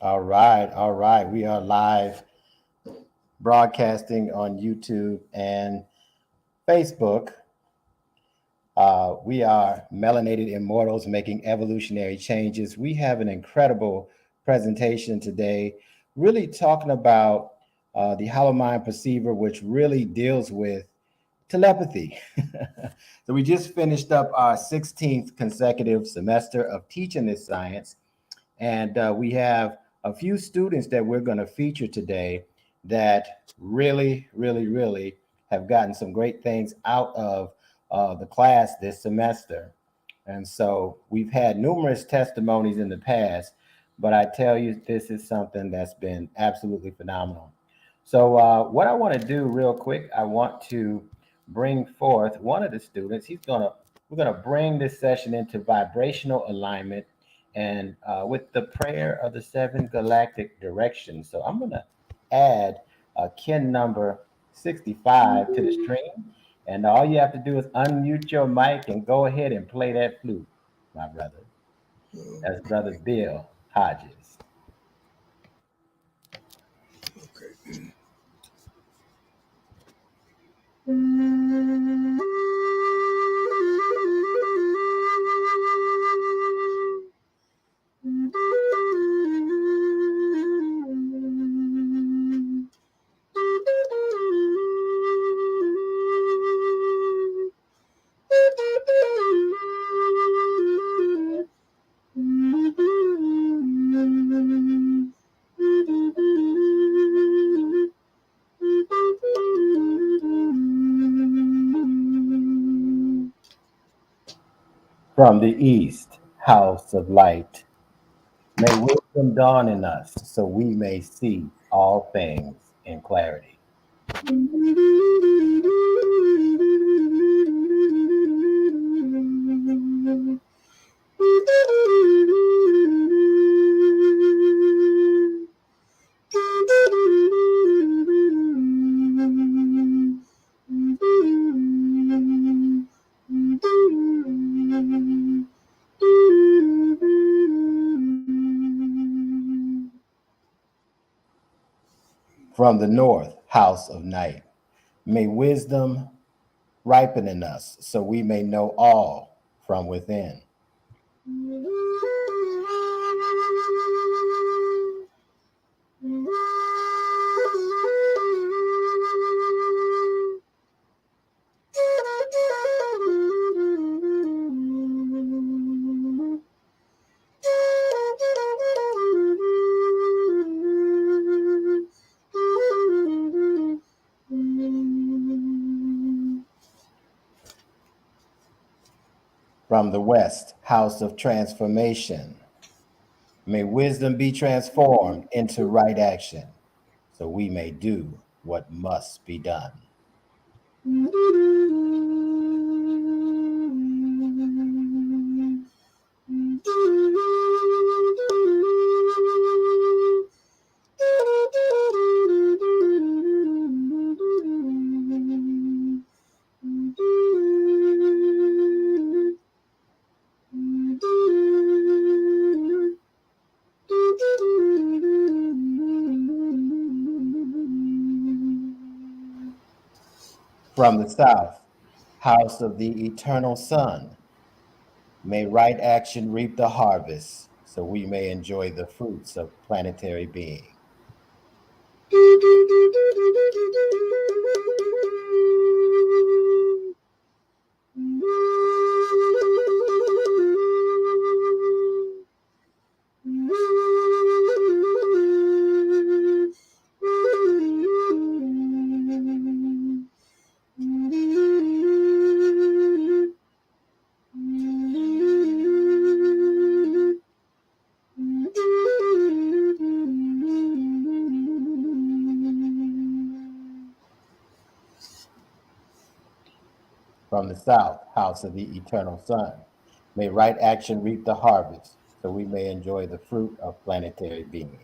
All right, all right. We are live broadcasting on YouTube and Facebook. We are Melanated Immortals making evolutionary changes. We have an incredible presentation today, really talking about the Hollow Mind Perceiver, which really deals with telepathy. So we just finished up our 16th consecutive semester of teaching this science. And we have a few students that we're going to feature today that really have gotten some great things out of the class this semester. And so we've had numerous testimonies in the past, but I tell you, this is something that's been absolutely phenomenal. So what I want to do real quick, I want to bring forth one of the students. We're gonna bring this session into vibrational alignment and with the prayer of the seven galactic directions. So I'm gonna add kin number 65 to the stream, and all you have to do is unmute your mic and go ahead and play that flute, my brother. That's brother Bill Hodges. Okay. From the east, house of light, may wisdom dawn in us so we may see all things in clarity. From the north, house of night, may wisdom ripen in us so we may know all from within. From the west, house of transformation, may wisdom be transformed into right action so we may do what must be done. From the south, house of the eternal sun, may right action reap the harvest so we may enjoy the fruits of planetary being. From the south, house of the eternal sun, may right action reap the harvest so we may enjoy the fruit of planetary being.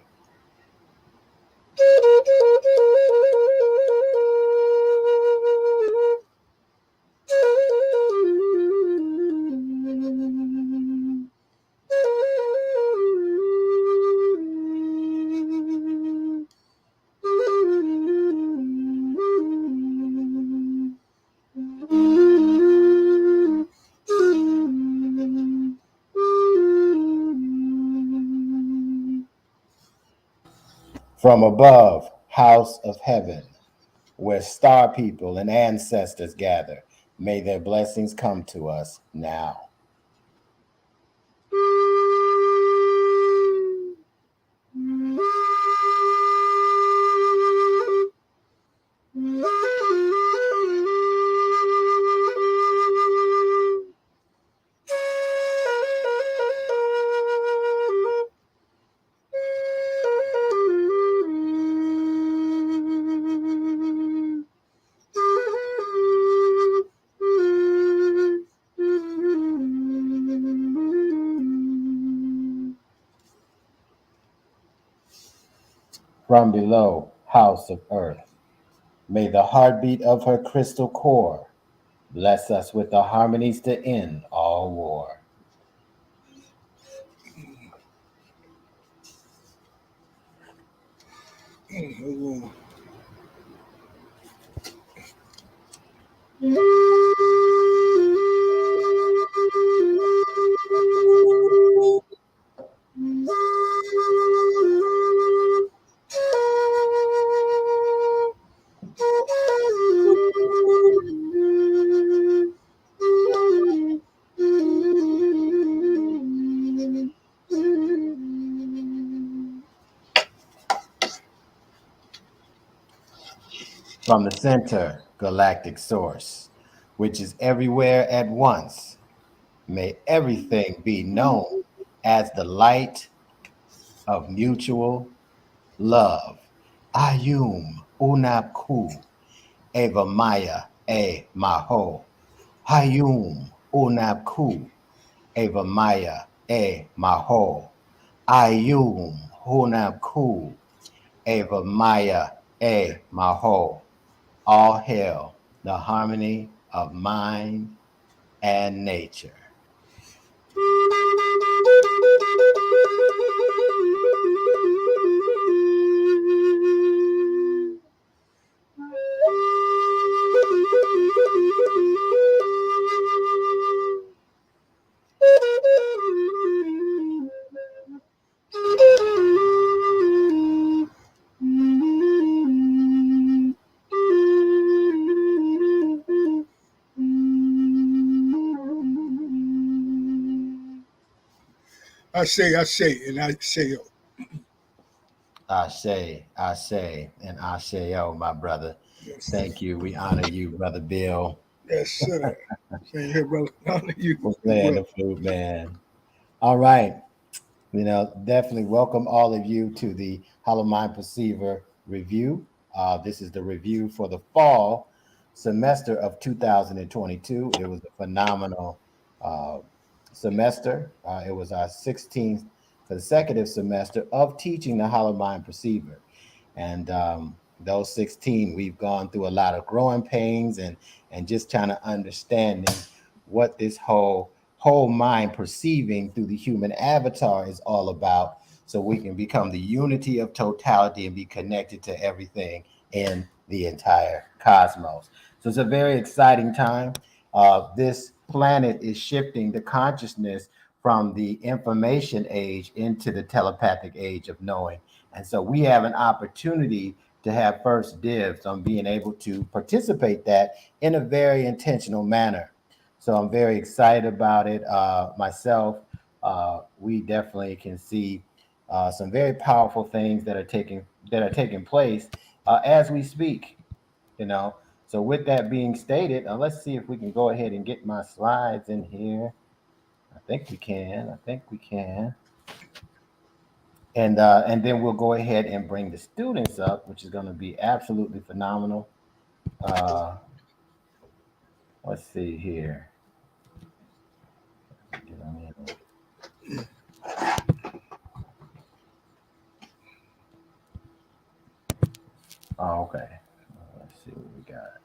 From above, house of heaven, where star people and ancestors gather, may their blessings come to us now. From below, house of earth, may the heartbeat of her crystal core bless us with the harmonies to end all war. Hold From the center, galactic source, which is everywhere at once, may everything be known as the light of mutual love. Ayum Unapku Eva Maya E Maho. Hayum Unapku Eva Maya E Maho. Ayum Hunapku Eva Maya E Maho. All hail the harmony of mind and nature. I say, and I say, oh, Ashe, and Asheo, my brother. yes, Thank you. We honor you, brother Bill, yes, sir. Same here, brother. Honor you for as playing well. the flute, man. All right. Definitely welcome all of you to the Hollow Mind Perceiver review. This is the review for the fall semester of 2022. It was a phenomenal uh, semester. It was our 16th consecutive semester of teaching the Hollow Mind Perceiver. And those 16, we've gone through a lot of growing pains and just trying to understanding what this whole mind perceiving through the human avatar is all about, so we can become the unity of totality and be connected to everything in the entire cosmos. So it's a very exciting time. This planet is shifting the consciousness from the information age into the telepathic age of knowing. And so we have an opportunity to have first dibs on being able to participate that in a very intentional manner. So I'm very excited about it. Myself, we definitely can see some very powerful things that are taking place as we speak. You know. So with that being stated, let's see if we can go ahead and get my slides in here. I think we can. I think we can. And then we'll go ahead and bring the students up, which is going to be absolutely phenomenal. Uh, let's see here. Get on in. Oh, okay. Let's see what we got.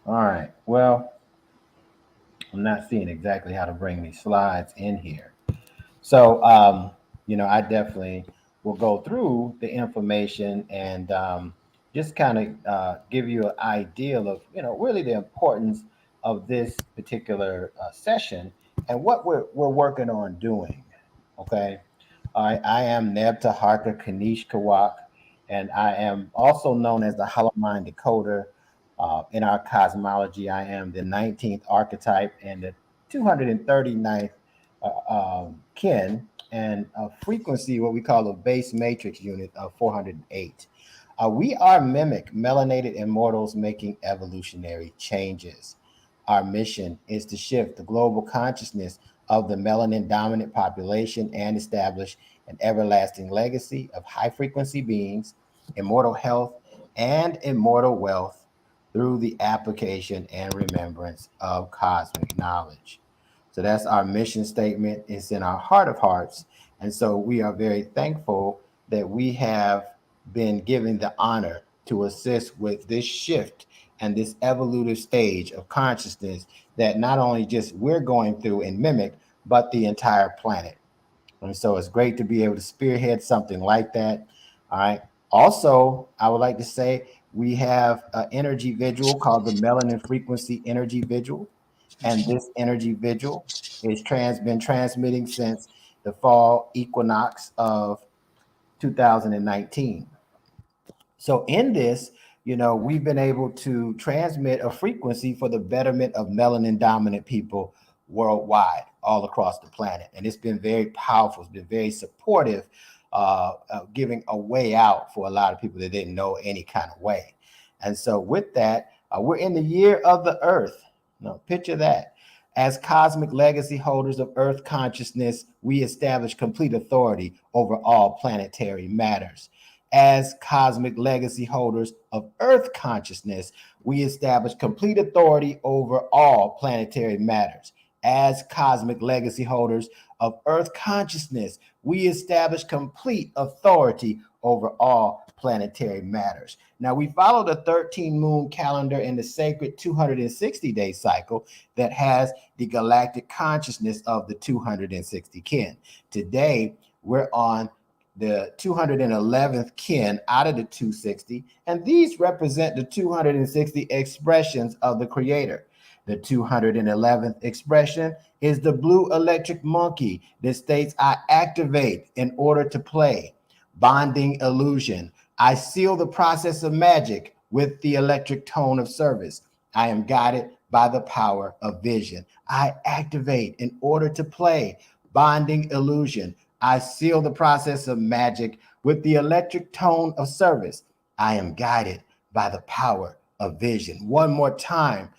All right. Well, I'm not seeing exactly how to bring these slides in here. So, I definitely will go through the information and just kind of give you an idea of, really the importance of this particular session and what we're working on doing. Okay. I am Nebta Harker Kanish Kawak, and I am also known as the Hollow Mind Decoder. In our cosmology, I am the 19th archetype and the 239th kin, and a frequency, what we call a base matrix unit of 408. We are MIMEC, Melanated Immortals, making evolutionary changes. Our mission is to shift the global consciousness of the melanin dominant population and establish an everlasting legacy of high frequency beings, immortal health, and immortal wealth through the application and remembrance of cosmic knowledge. So that's our mission statement. It's in our heart of hearts. And so we are very thankful that we have been given the honor to assist with this shift and this evolutive stage of consciousness that not only just we're going through in MIMEC, but the entire planet. And so it's great to be able to spearhead something like that. All right. Also, I would like to say we have an energy vigil called the Melanin Frequency Energy Vigil. And this energy vigil is been transmitting since the fall equinox of 2019. So in this, we've been able to transmit a frequency for the betterment of melanin dominant people worldwide, all across the planet. And it's been very powerful. It's been very supportive, giving a way out for a lot of people that didn't know any kind of way. And so with that, we're in the year of the earth. Now, picture that. As cosmic legacy holders of earth consciousness, we establish complete authority over all planetary matters. As cosmic legacy holders of earth consciousness, we establish complete authority over all planetary matters. As cosmic legacy holders of earth consciousness, we establish complete authority over all planetary matters. Now, we follow the 13 moon calendar in the sacred 260-day cycle that has the galactic consciousness of the 260 kin. Today, we're on the 211th kin out of the 260, and these represent the 260 expressions of the Creator. The 211th expression is the blue electric monkey that states, I activate in order to play. Bonding illusion. I seal the process of magic with the electric tone of service. I am guided by the power of vision. I activate in order to play. Bonding illusion. I seal the process of magic with the electric tone of service. I am guided by the power of vision. One more time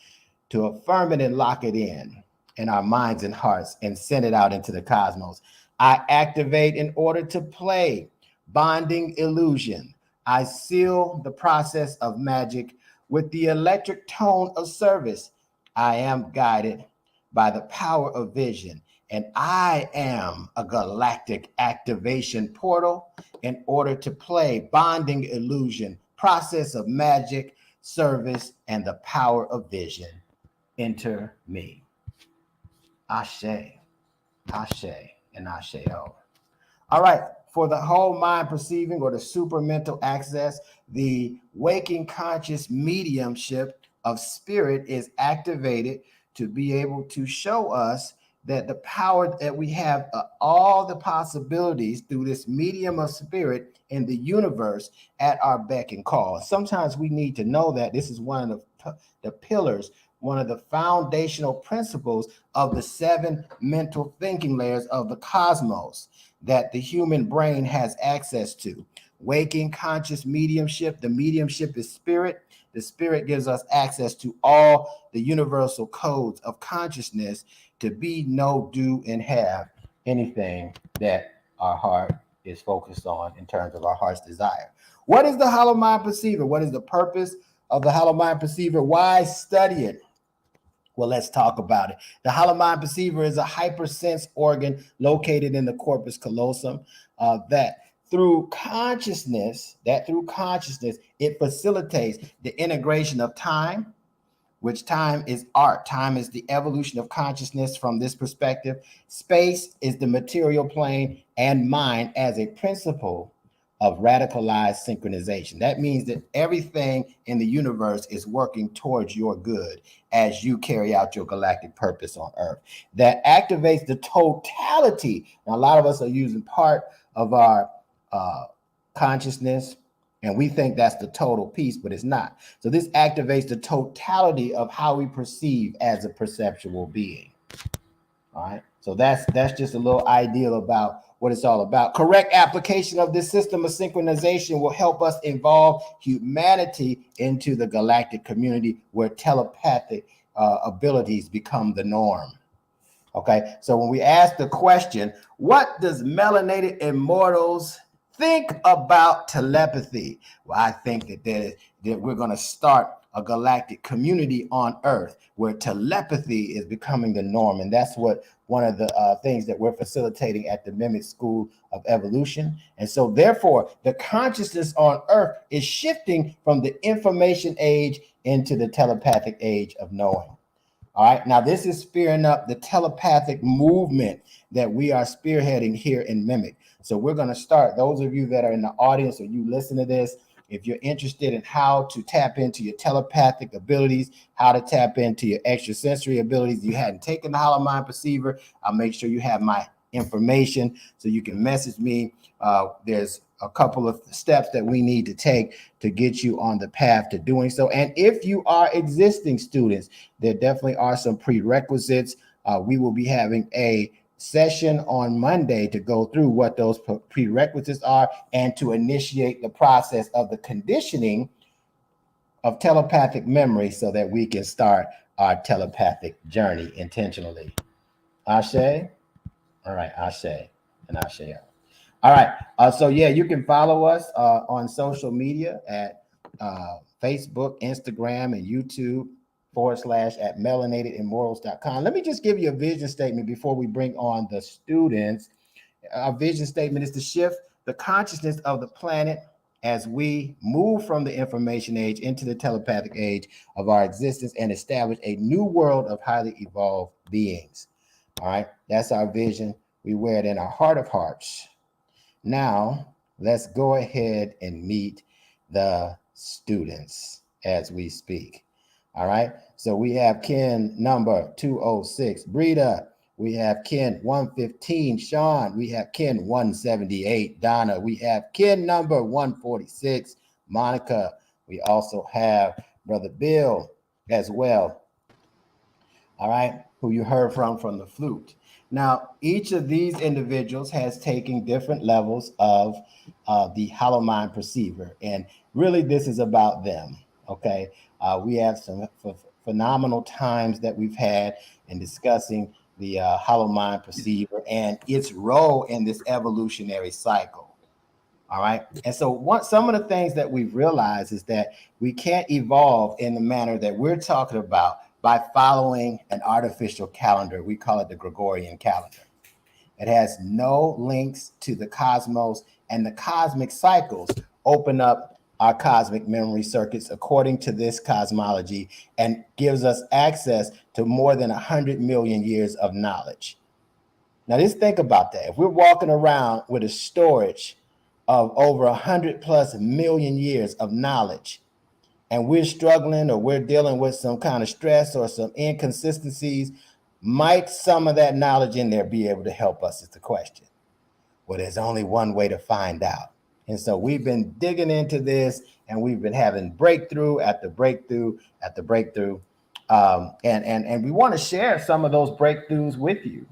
to affirm it and lock it in our minds and hearts and send it out into the cosmos. I activate in order to play. Bonding illusion. I seal the process of magic with the electric tone of service. I am guided by the power of vision. And I am a galactic activation portal in order to play. Bonding illusion, process of magic, service, and the power of vision. Enter me. Ashe, Ashe, and Asheo. All right. For the whole mind perceiving or the supramental access, the waking conscious mediumship of spirit is activated to be able to show us that the power that we have, all the possibilities through this medium of spirit in the universe at our beck and call. Sometimes we need to know that this is one of the pillars, one of the foundational principles of the 7 mental thinking layers of the cosmos that the human brain has access to. Waking conscious mediumship, the mediumship is spirit. The spirit gives us access to all the universal codes of consciousness to be, know, do, and have anything that our heart is focused on in terms of our heart's desire. What is the hollow mind perceiver? What is the purpose of the hollow mind perceiver? Why study it? Well, let's talk about it. The hollow mind perceiver is a hypersense organ located in the corpus callosum that through consciousness, it facilitates the integration of time, which time is art. Time is the evolution of consciousness from this perspective. Space is the material plane, and mind as a principle of radicalized synchronization. That means that everything in the universe is working towards your good as you carry out your galactic purpose on Earth. That activates the totality. Now, a lot of us are using part of our consciousness, and we think that's the total piece, but it's not. So this activates the totality of how we perceive as a perceptual being. All right. So that's just a little ideal about what it's all about. Correct application of this system of synchronization will help us evolve humanity into the galactic community where telepathic abilities become the norm. Okay. So when we ask the question, what does Melanated Immortals think about telepathy? Well, I think that we're going to start a galactic community on Earth where telepathy is becoming the norm. And that's what one of the things that we're facilitating at the MIMEC School of Evolution. And so therefore, the consciousness on Earth is shifting from the information age into the telepathic age of knowing. All right. Now, this is spearing up the telepathic movement that we are spearheading here in MIMEC. So we're going to start. Those of you that are in the audience or you listen to this, if you're interested in how to tap into your telepathic abilities, how to tap into your extrasensory abilities, you hadn't taken the Hollow Mind Perceiver, I'll make sure you have my information so you can message me. There's a couple of steps that we need to take to get you on the path to doing so. And if you are existing students, there definitely are some prerequisites. We will be having a session on Monday to go through what those prerequisites are and to initiate the process of the conditioning of telepathic memory so that we can start our telepathic journey intentionally. Ashe? All right, Ashe and Ashe. All right. So yeah, you can follow us on social media at Facebook, Instagram, and YouTube / at melanatedimmortals.com. Let me just give you a vision statement before we bring on the students. Our vision statement is to shift the consciousness of the planet as we move from the information age into the telepathic age of our existence and establish a new world of highly evolved beings. All right. That's our vision. We wear it in our heart of hearts. Now, let's go ahead and meet the students as we speak. All right. So we have Ken number 206, Brita. We have Ken 115, Sean. We have Ken 178, Donna. We have Ken number 146, Monica. We also have Brother Bill as well. All right. Who you heard from the flute. Now, each of these individuals has taken different levels of the Hollow Mind Perceiver. And really, this is about them. Okay. We have some phenomenal times that we've had in discussing the Hollow Mind Perceiver and its role in this evolutionary cycle. All right. And so some of the things that we've realized is that we can't evolve in the manner that we're talking about by following an artificial calendar. We call it the Gregorian calendar. It has no links to the cosmos, and the cosmic cycles open up our cosmic memory circuits according to this cosmology and gives us access to more than 100 million years of knowledge. Now, just think about that. If we're walking around with a storage of over 100+ million years of knowledge, and we're struggling or we're dealing with some kind of stress or some inconsistencies, might some of that knowledge in there be able to help us is the question. Well, there's only one way to find out. And so we've been digging into this and we've been having breakthrough after breakthrough after breakthrough. And we want to share some of those breakthroughs with you.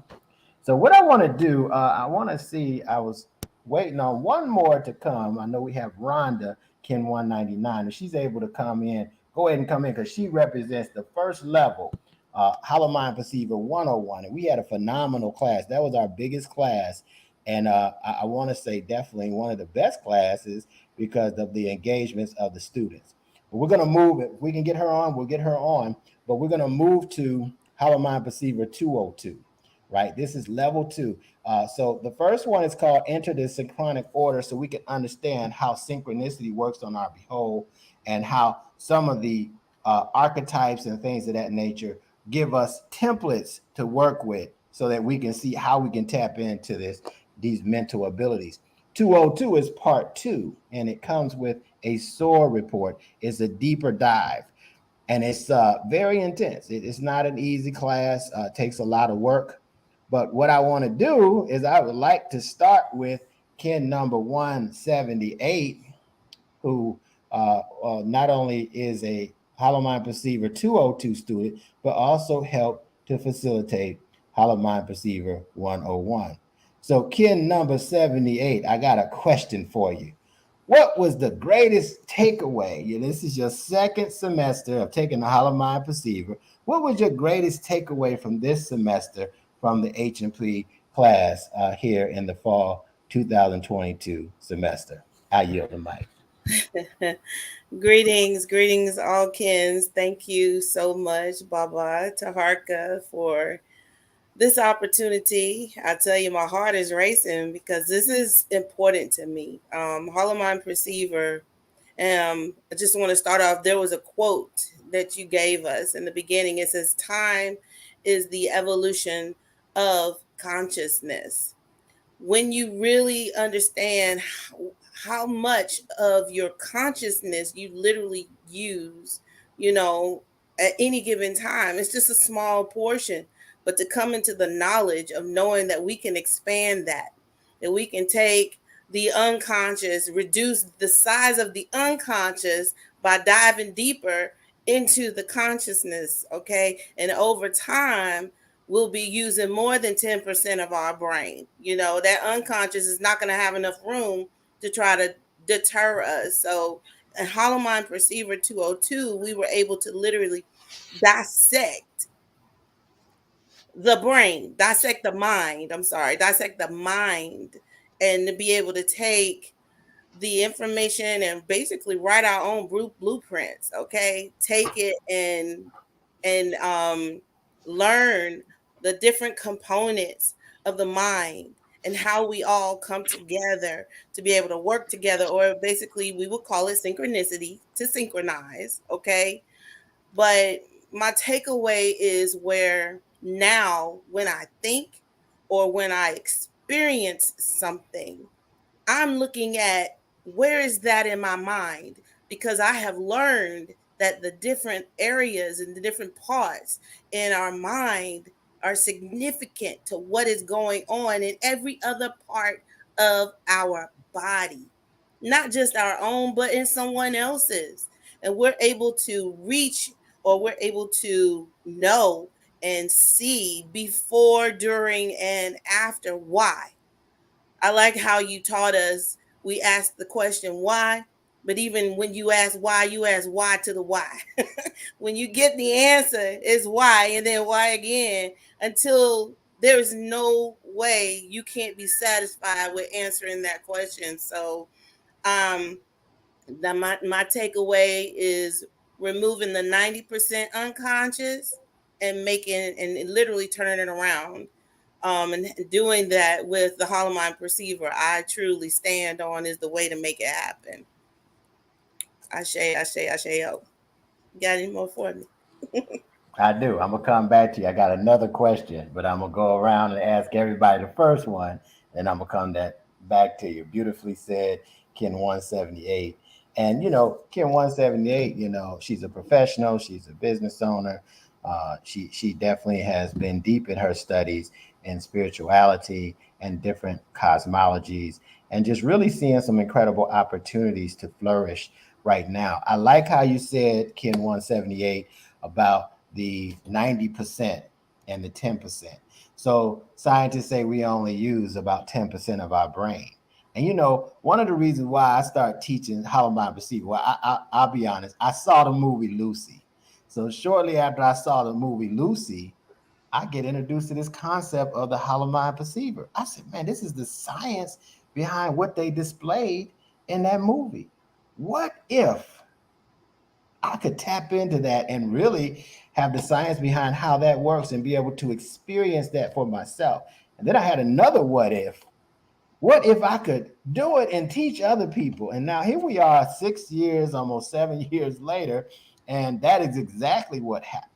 So what I want to do, I want to see, I was waiting on one more to come. I know we have Rhonda, Ken 199, and she's able to come in. Go ahead and come in because she represents the first level, Hollow Mind Perceiver 101. And we had a phenomenal class. That was our biggest class. And I want to say definitely one of the best classes because of the engagements of the students. But we're going to move it. If we can get her on, we'll get her on. But we're going to move to Hollow Mind Perceiver 202. Right, this is level 2. So the first one is called Enter the Synchronic Order, so we can understand how synchronicity works on our behold and how some of the archetypes and things of that nature give us templates to work with so that we can see how we can tap into these mental abilities. 202 is part two, and it comes with a SOAR report. It's a deeper dive, and it's very intense. It's not an easy class. It takes a lot of work. But what I want to do is I would like to start with Ken number 178, who not only is a Hollow Mind Perceiver 202 student, but also helped to facilitate Hollow Mind Perceiver 101. So, Ken number 78, I got a question for you. What was the greatest takeaway? This is your second semester of taking the Hollow Mind Perceiver. What was your greatest takeaway from this semester from the H&P class here in the fall 2022 semester? I yield the mic. Greetings, all kins. Thank you so much, Baba Taharka, for this opportunity. I tell you, my heart is racing because this is important to me. Hollow Mind Perceiver. I just want to start off. There was a quote that you gave us in the beginning. It says, "Time is the evolution of consciousness." When you really understand how much of your consciousness you literally use, you know, at any given time, it's just a small portion. But to come into the knowledge of knowing that we can expand that we can take the unconscious, reduce the size of the unconscious by diving deeper into the consciousness, okay? And over time, we'll be using more than 10% of our brain. That unconscious is not going to have enough room to try to deter us. So in Hollow Mind Perceiver 202, we were able to literally dissect the brain, dissect the mind, and to be able to take the information and basically write our own blueprints. Okay, take it and learn the different components of the mind and how we all come together to be able to work together, or basically we would call it synchronicity, to synchronize. Okay, but my takeaway is where now when I think or when I experience something, I'm looking at where is that in my mind, because I have learned that the different areas and the different parts in our mind are significant to what is going on in every other part of our body, not just our own, but in someone else's. And we're able to reach, or we're able to know and see before, during, and after. Why? I like how you taught us. We asked the question why, but even when you ask why, you ask why to the why. When you get the answer, it's why, and then why again, until there's no way you can't be satisfied with answering that question. So, um, my takeaway is removing the 90% unconscious and making and literally turning it around, and doing that with the Hollow Mind Perceiver, I truly stand on is the way to make it happen. Ashe, yo. Got any more for me? I do. I'm gonna come back to you. I got another question, but I'm gonna go around and ask everybody the first one, and I'm gonna come back to you. Beautifully said, Ken 178. And Ken 178, she's a professional, she's a business owner. She definitely has been deep in her studies in spirituality and different cosmologies, and just really seeing some incredible opportunities to flourish right now. I like how you said, Ken 178, about the 90% and the 10%. So scientists say we only use about 10% of our brain. And one of the reasons why I start teaching Hollow Mind Perceiver, well, I'll be honest, I saw the movie Lucy. So shortly after I saw the movie Lucy, I get introduced to this concept of the Hollow Mind Perceiver. I said, man, this is the science behind what they displayed in that movie. What if I could tap into that and really have the science behind how that works and be able to experience that for myself? And then I had another what if. What if I could do it and teach other people? And now here we are 6 years, almost 7 years later, and that is exactly what happened.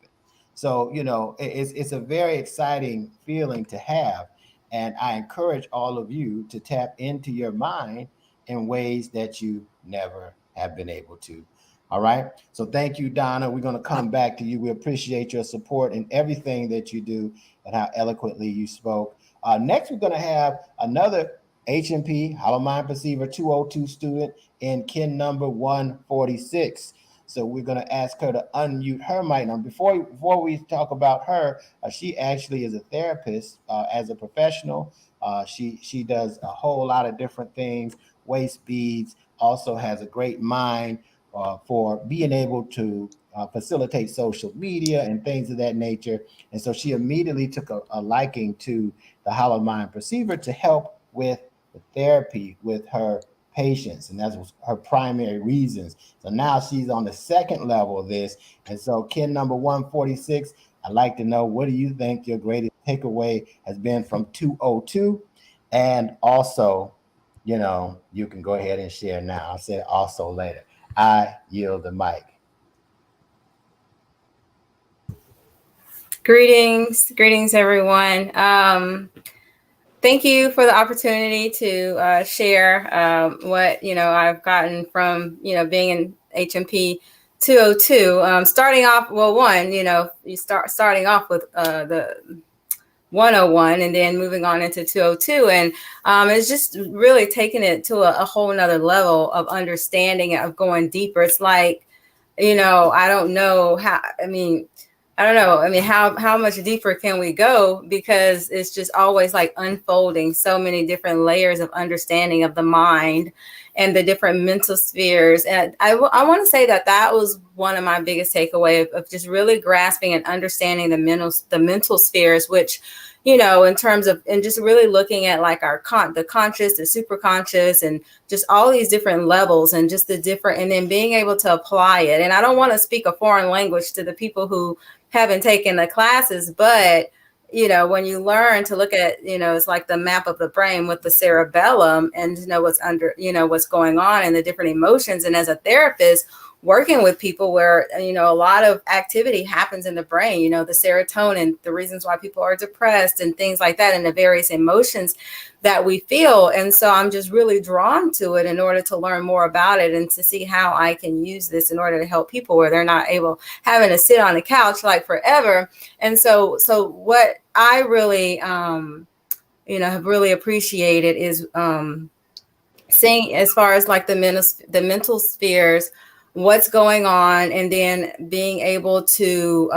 So, it's a very exciting feeling to have. And I encourage all of you to tap into your mind in ways that you never have been able to. All right. So thank you, Donna. We're going to come back to you. We appreciate your support in everything that you do and how eloquently you spoke. Next, we're going to have another HMP, Hollow Mind Perceiver 202 student in kin number 146. So we're going to ask her to unmute her mic. Now, before we talk about her, she actually is a therapist as a professional. She does a whole lot of different things, waist beads, also has a great mind for being able to facilitate social media and things of that nature. And so she immediately took a liking to the Hollow Mind Perceiver to help with the therapy with her patients, and that was her primary reasons. So now she's on the second level of this. And so kin number 146, I'd like to know, what do you think your greatest takeaway has been from 202? And also, you can go ahead and share now. I'll say it also later. I yield the mic. Greetings, everyone. Thank you for the opportunity to share what I've gotten from being in HMP 202. Starting off, you starting off with the 101 and then moving on into 202, and it's just really taking it to a whole nother level of understanding, of going deeper. It's like, I don't know how. How much deeper can we go? Because it's just always like unfolding so many different layers of understanding of the mind and the different mental spheres. And I want to say that was one of my biggest takeaway of just really grasping and understanding the mental spheres, which, in terms of, and just really looking at like the conscious, the super conscious, and just all these different levels and just the different, and then being able to apply it. And I don't want to speak a foreign language to the people who haven't taken the classes, but when you learn to look at, it's like the map of the brain with the cerebellum, and what's under, what's going on and the different emotions. And as a therapist working with people where, a lot of activity happens in the brain, the serotonin, the reasons why people are depressed and things like that, and the various emotions that we feel. And so I'm just really drawn to it in order to learn more about it and to see how I can use this in order to help people where they're not having to sit on the couch like forever. And so what I really, have really appreciated is seeing, as far as like the mental spheres, what's going on, and then being able to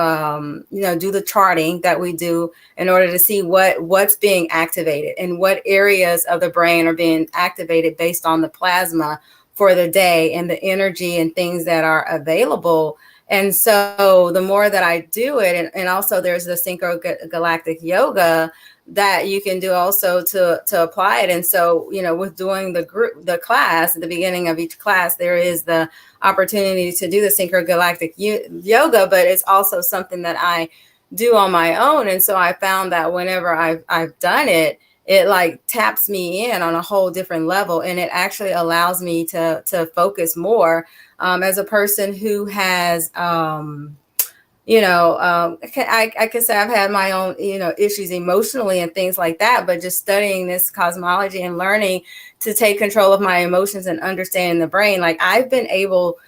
do the charting that we do in order to see what's being activated and what areas of the brain are being activated based on the plasma for the day and the energy and things that are available. And so the more that I do it, and also there's the synchrogalactic yoga that you can do also to apply it. And so, with doing the class, at the beginning of each class, there is the opportunity to do the synchrogalactic yoga, but it's also something that I do on my own. And so I found that whenever I've done it, it like taps me in on a whole different level. And it actually allows me to focus more as a person who has, I could say I've had my own, issues emotionally and things like that, but just studying this cosmology and learning to take control of my emotions and understanding the brain, like I've been able,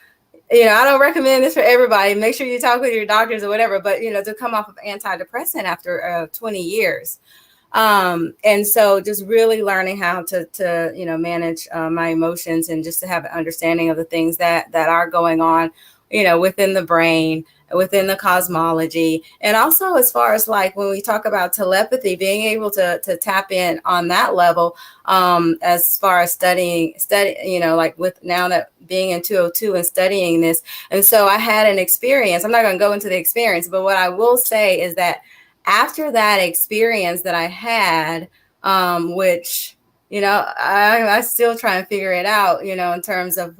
I don't recommend this for everybody. Make sure you talk with your doctors or whatever, but, to come off of antidepressant after 20 years. And so just really learning how to manage my emotions and just to have an understanding of the things that are going on, within the brain, within the cosmology. And also, as far as like when we talk about telepathy, being able to tap in on that level, as far as study, like with now that being in 202 and studying this. And so I had an experience. I'm not going to go into the experience, but what I will say is that after that experience that I had, which, I still try and figure it out, in terms of,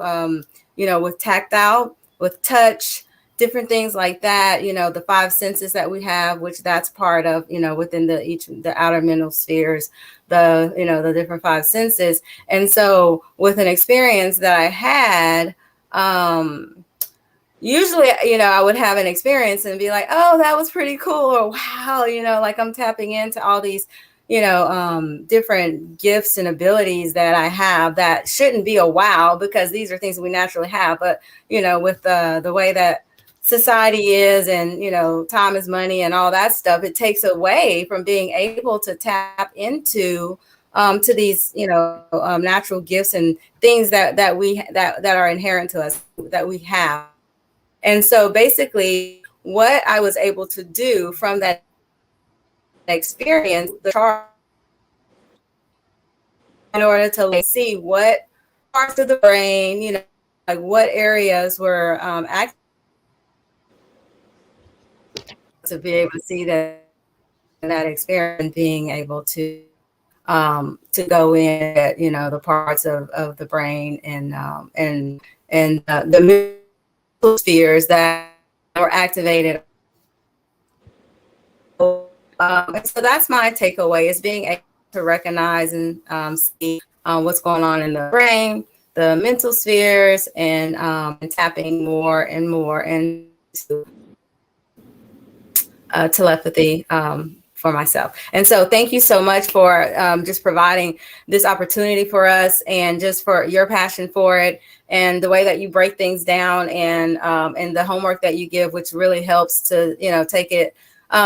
with tactile, with touch, different things like that, the five senses that we have, which that's part of, within the outer mental spheres, the different five senses. And so with an experience that I had, usually, I would have an experience and be like, oh, that was pretty cool. Or wow, like I'm tapping into all these, different gifts and abilities that I have that shouldn't be a wow, because these are things we naturally have. But, with the way that society is, and, time is money and all that stuff, it takes away from being able to tap into to these, natural gifts and things that are inherent to us, that we have. And so basically what I was able to do from that experience, the chart, in order to see what parts of the brain, like what areas were active, to be able to see that experience, being able to go in, the parts of the brain, and the mental spheres that were activated. And so that's my takeaway, is being able to recognize and see what's going on in the brain, the mental spheres, and tapping more and more into telepathy for myself. And so thank you so much for just providing this opportunity for us, and just for your passion for it, and the way that you break things down, and the homework that you give, which really helps to, take it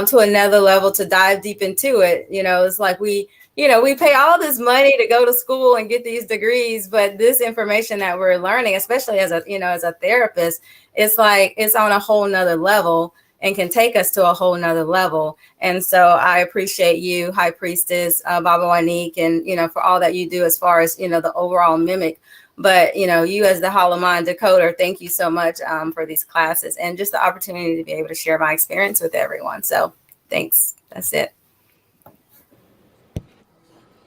to another level, to dive deep into it. It's like we pay all this money to go to school and get these degrees, but this information that we're learning, especially as a therapist, it's like it's on a whole nother level, and can take us to a whole nother level. And so I appreciate you, High Priestess Baba Wanique, and, for all that you do as far as, the overall MIMEC. But, you as the Hollow Mind decoder, thank you so much for these classes, and just the opportunity to be able to share my experience with everyone. So thanks. That's it.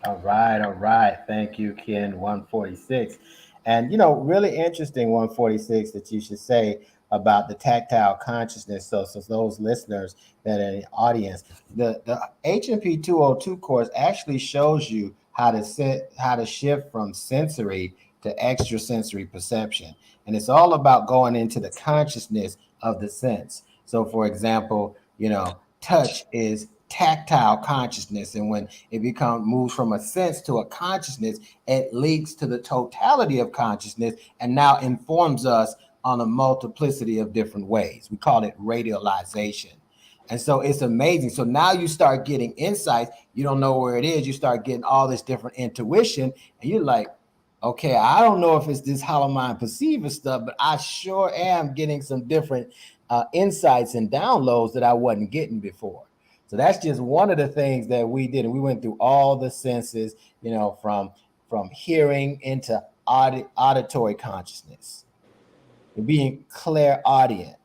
All right. Thank you, Ken 146. And, really interesting 146 that you should say about the tactile consciousness. So those listeners that are in the audience, the HMP 202 course actually shows you how to shift from sensory to extrasensory perception. And it's all about going into the consciousness of the sense. So, for example, touch is tactile consciousness, and when it moves from a sense to a consciousness, it leads to the totality of consciousness, and now informs us on a multiplicity of different ways. We call it radialization. And so it's amazing. So now you start getting insights. You don't know where it is. You start getting all this different intuition, and you're like, okay, I don't know if it's this hollow mind perceiver stuff, but I sure am getting some different insights and downloads that I wasn't getting before. So that's just one of the things that we did. And we went through all the senses, from hearing into auditory consciousness, to being clairaudient.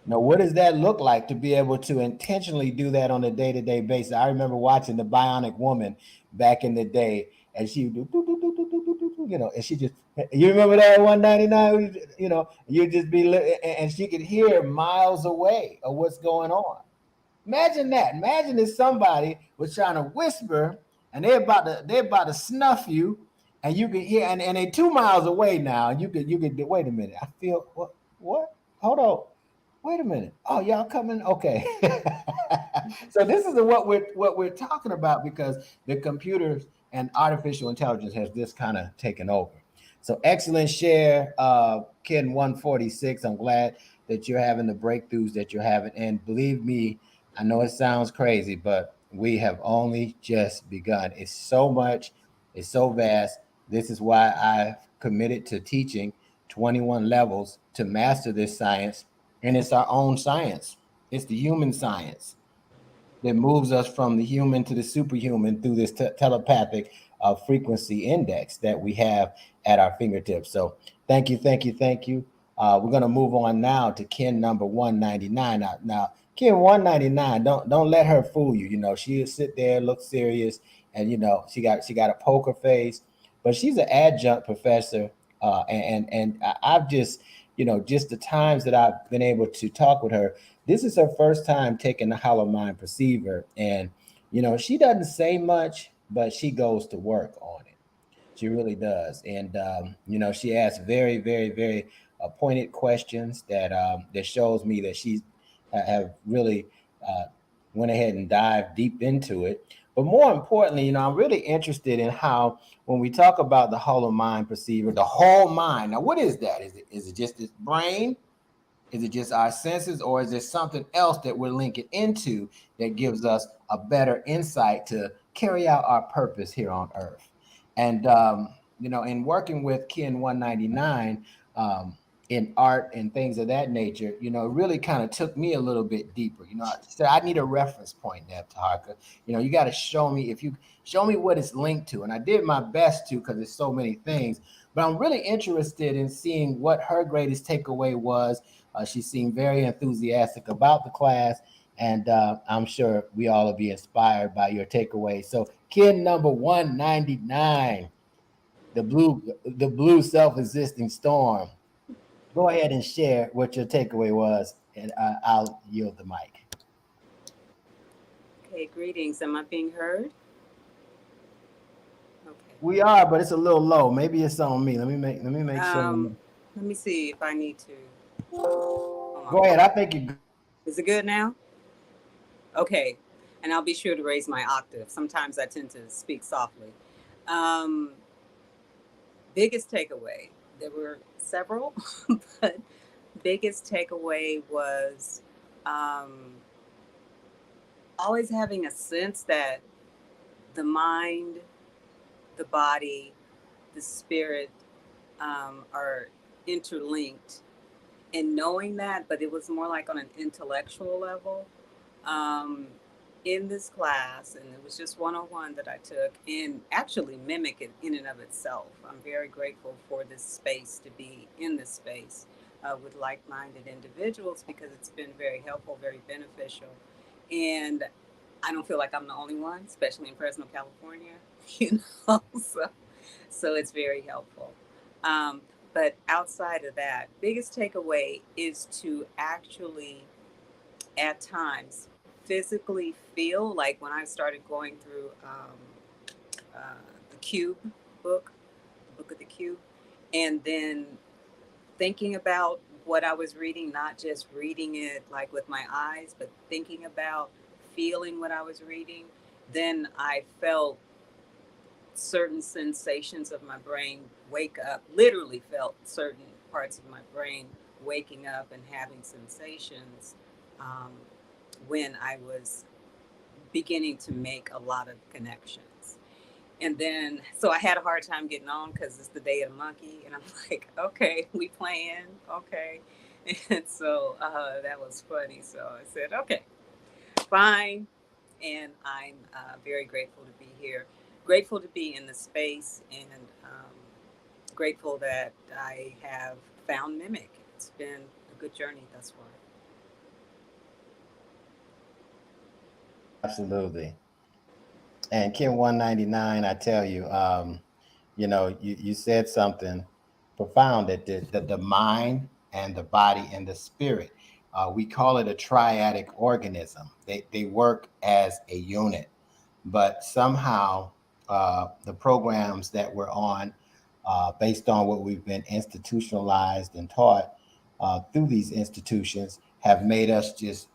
Now, what does that look like to be able to intentionally do that on a day-to-day basis? I remember watching The Bionic Woman back in the day, and she would do, and she just, you remember that 199, you just be, and she could hear miles away of what's going on. Imagine that. Imagine if somebody was trying to whisper, and they're about to snuff you, and you can hear, and they're 2 miles away now. You could wait a minute. I feel what? Hold on. Wait a minute. Oh, y'all coming? Okay. So this is what we're talking about, because the computers and artificial intelligence has this kind of taken over. So excellent share, Ken 146. I'm glad that you're having the breakthroughs that you're having, and believe me, I know it sounds crazy, but we have only just begun. It's so much, it's so vast. This is why I've committed to teaching 21 levels to master this science. And it's our own science. It's the human science that moves us from the human to the superhuman through this telepathic frequency index that we have at our fingertips. So thank you. We're going to move on now to Ken number 199. Now Ken 199, don't let her fool you. She'll sit there, look serious, and she got a poker face, but she's an adjunct professor, and I've just just the times that I've been able to talk with her, this is her first time taking the hollow mind perceiver, and she doesn't say much, but she goes to work on it. She really does. And she asks very, very, very pointed questions that shows me that she's have really went ahead and dived deep into it. But more importantly, I'm really interested in how when we talk about the hollow mind perceiver, the whole mind. Now, what is that? Is it just this brain? Is it just our senses, or is there something else that we're linking into that gives us a better insight to carry out our purpose here on Earth? And in working with Ken 199 in art and things of that nature, it really kind of took me a little bit deeper. I said I need a reference point, Taharka. You got to show me, if you show me what it's linked to, and I did my best to, because there's so many things. But I'm really interested in seeing what her greatest takeaway was. She seemed very enthusiastic about the class, and I'm sure we all will be inspired by your takeaway. So, Ken number 199, the blue self-existing storm. Go ahead and share what your takeaway was, and I'll yield the mic. Okay, greetings. Am I being heard? Okay. We are, but it's a little low. Maybe it's on me. Let me make sure. Let me see if I need to. Go ahead. I think you. Is it good now? Okay, and I'll be sure to raise my octave. Sometimes I tend to speak softly. Biggest takeaway. There were several, but biggest takeaway was always having a sense that the mind, the body, the spirit are interlinked, and knowing that, but it was more like on an intellectual level in this class, and it was just 101 that I took, and actually MIMEC it in and of itself. I'm very grateful for this space, to be in this space with like-minded individuals, because it's been very helpful, very beneficial. And I don't feel like I'm the only one, especially in Fresno, California, so it's very helpful. But outside of that, biggest takeaway is to actually, at times, physically feel like when I started going through the Cube book, the Book of the Cube, and then thinking about what I was reading, not just reading it like with my eyes, but thinking about feeling what I was reading, then I felt certain sensations of my brain wake up, literally felt certain parts of my brain waking up and having sensations when I was beginning to make a lot of connections. And then, so I had a hard time getting on because it's the day of the monkey. And I'm like, okay, we playing, okay. And so that was funny. So I said, okay, fine. And I'm very grateful to be here. Grateful to be in the space, and grateful that I have found MIMEC. It's been a good journey thus far. Absolutely. And Kim 199, I tell you, you said something profound, that the mind and the body and the spirit, we call it a triadic organism. They work as a unit, but somehow the programs that we're on, based on what we've been institutionalized and taught through these institutions, have made us just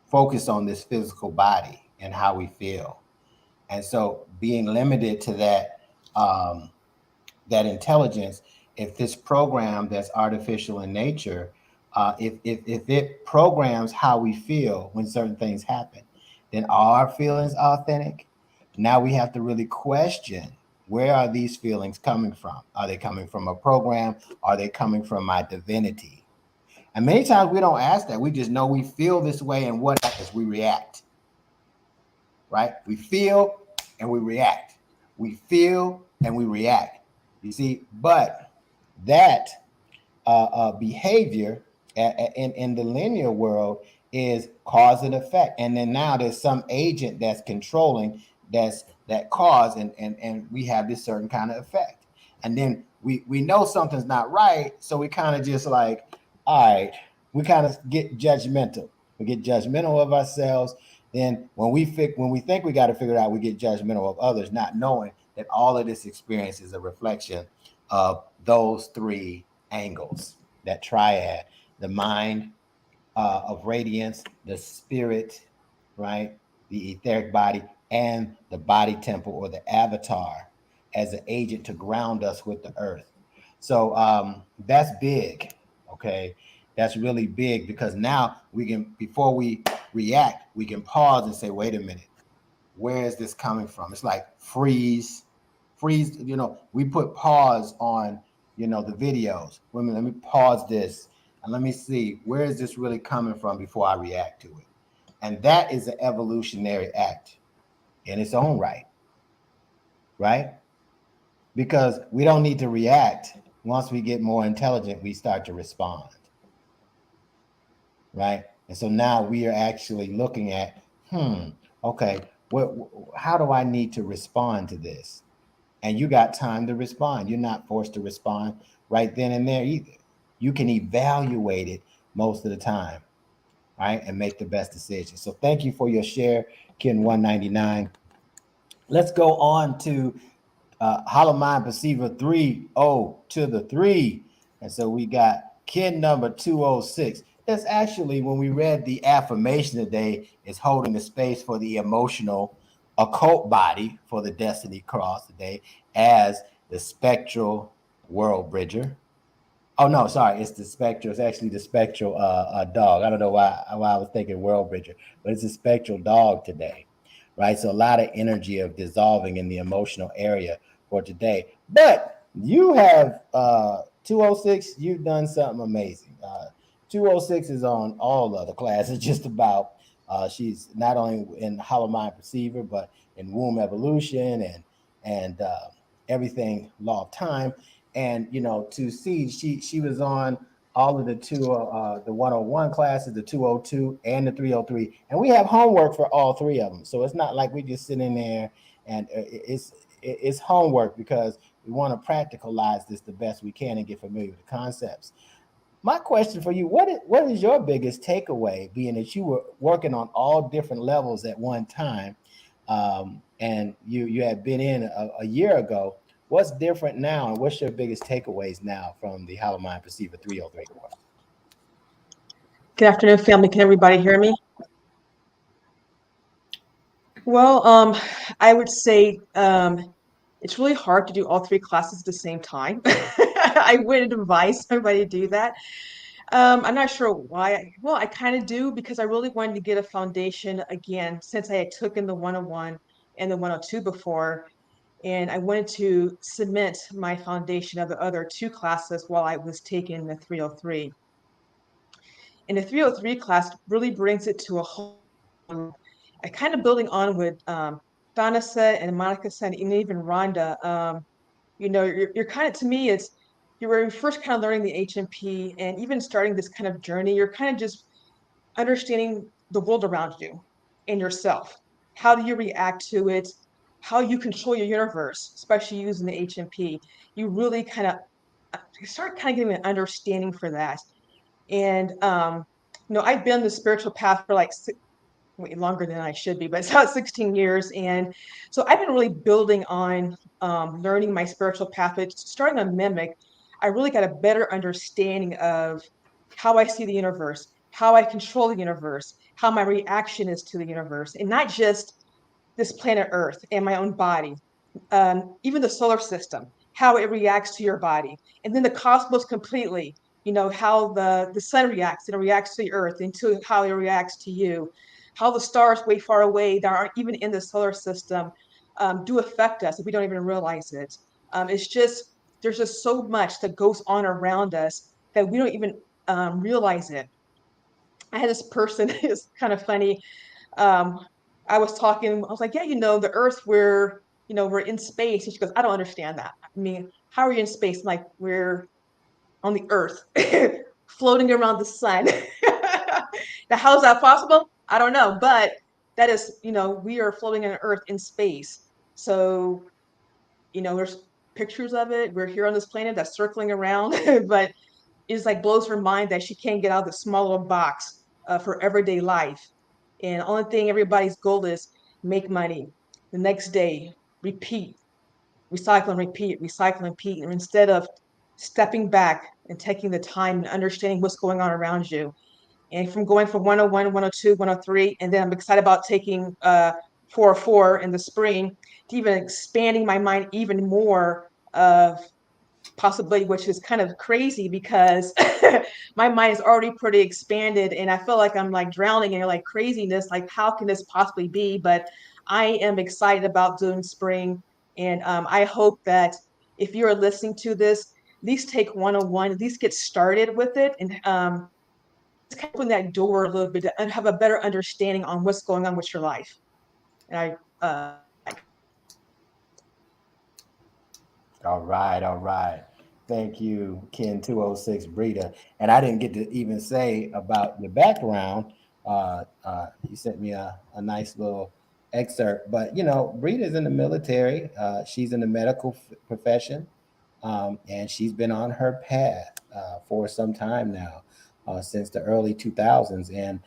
focus on this physical body and how we feel. And so being limited to that intelligence, if this program that's artificial in nature, if it programs how we feel when certain things happen, then are our feelings authentic? Now we have to really question, where are these feelings coming from? Are they coming from a program? Are they coming from my divinity? And many times we don't ask that. We just know we feel this way, and what happens? We react. Right? We feel and we react. We feel and we react. You see, but that behavior in the linear world is cause and effect. And then now there's some agent that's controlling that cause, and we have this certain kind of effect. And then we know something's not right, so we kind of just like, all right, we kind of get judgmental. We get judgmental of ourselves. Then when we think we got to figure it out, we get judgmental of others, not knowing that all of this experience is a reflection of those three angles, that triad: the mind of radiance, the spirit, right, the etheric body, and the body temple or the avatar as an agent to ground us with the earth. So that's big. Okay. That's really big because now we can, before we react, we can pause and say, wait a minute, where is this coming from? It's like freeze, we put pause on, the videos. Women, let me pause this and let me see, where is this really coming from before I react to it? And that is an evolutionary act in its own right, right? Because we don't need to react. Once we get more intelligent, we start to respond, right? And so now we are actually looking at, okay, how do I need to respond to this? And you got time to respond. You're not forced to respond right then and there either. You can evaluate it most of the time, right? And make the best decision. So thank you for your share, Ken 199. Let's go on to Hollow Mind Perceiver 3-0 to the 3. And so we got Ken number 206. That's actually, when we read the affirmation today, is holding the space for the emotional occult body for the Destiny Cross today as the spectral world bridger. Oh no, sorry, it's the spectral. It's actually the spectral dog. I don't know why I was thinking world bridger, but it's a spectral dog today, right? So a lot of energy of dissolving in the emotional area for today. But you have 206. You've done something amazing. 206 is on all other classes, just about. She's not only in Hollow Mind Perceiver, but in Womb Evolution and everything Law of Time. And to see she was on all of the the 101 classes, the 202 and the 303, and we have homework for all three of them. So it's not like we just sit in there and it's homework, because we want to practicalize this the best we can and get familiar with the concepts. My question for you, what is your biggest takeaway, being that you were working on all different levels at one time, and you had been in a year ago? What's different now, and what's your biggest takeaways now from the Hollow Mind Perceiver 303 course? Good afternoon, family. Can everybody hear me? Well, I would say it's really hard to do all three classes at the same time. I wouldn't advise everybody to do that. I'm not sure why. Well, I kind of do, because I really wanted to get a foundation again, since I had taken the 101 and the 102 before, and I wanted to cement my foundation of the other two classes while I was taking the 303. And the 303 class really brings it to a whole, I kind of building on what Donna said and Monica said, and even Rhonda. You're kind of, to me, it's, you were first kind of learning the HMP, and even starting this kind of journey, you're kind of just understanding the world around you and yourself. How do you react to it? How you control your universe, especially using the HMP. You really kind of start kind of getting an understanding for that. And I've been the spiritual path for like way longer than I should be, but it's about 16 years. And so I've been really building on learning my spiritual path. But starting on MIMEC, I really got a better understanding of how I see the universe, how I control the universe, how my reaction is to the universe, and not just this planet Earth and my own body, even the solar system, how it reacts to your body, and then the cosmos completely. How the sun reacts, and it reacts to the Earth, and to how it reacts to you, how the stars way far away that aren't even in the solar system do affect us if we don't even realize it. It's just, there's just so much that goes on around us that we don't even realize it. I had this person, it's kind of funny. um, I was talking, I was like, yeah, the Earth, we're in space. And she goes, I don't understand that. I mean, how are you in space? I'm like, we're on the Earth, floating around the sun. Now, how is that possible? I don't know, but that is, we are floating on Earth in space. So, there's pictures of it. We're here on this planet that's circling around, but it's like blows her mind that she can't get out of the small little box for everyday life. And the only thing everybody's goal is make money. The next day, repeat, recycle and repeat, recycle and repeat. And instead of stepping back and taking the time and understanding what's going on around you, And from going from 101, 102, 103, and then I'm excited about taking 404 in the spring, to even expanding my mind even more of possibility, which is kind of crazy because my mind is already pretty expanded and I feel like I'm like drowning in like craziness. Like, how can this possibly be? But I am excited about doing spring. And I hope that if you're listening to this, at least take 101, at least get started with it, and just kind of open that door a little bit and have a better understanding on what's going on with your life. And All right, all right. Thank you, Ken 206 Breeder. And I didn't get to even say about your background. You sent me a nice little excerpt, but you know, Breeda's in the military. She's in the medical profession, and she's been on her path for some time now, since the early 2000s. And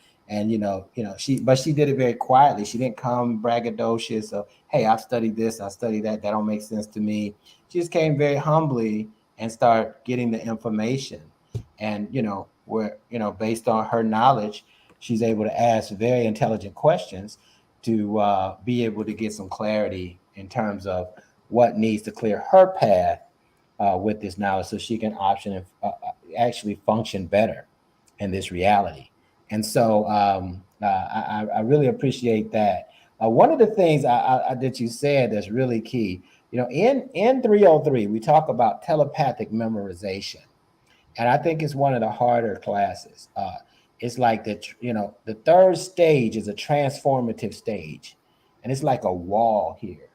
but she did it very quietly. She didn't come braggadocious of, hey, I've studied this, I studied that. That don't make sense to me. She just came very humbly and started getting the information. And based on her knowledge, she's able to ask very intelligent questions to be able to get some clarity in terms of what needs to clear her path with this knowledge, so she can option and actually function better in this reality. And so I really appreciate that. One of the things that you said that's really key, in 303, we talk about telepathic memorization. And I think it's one of the harder classes. It's like the third stage is a transformative stage. And it's like a wall here.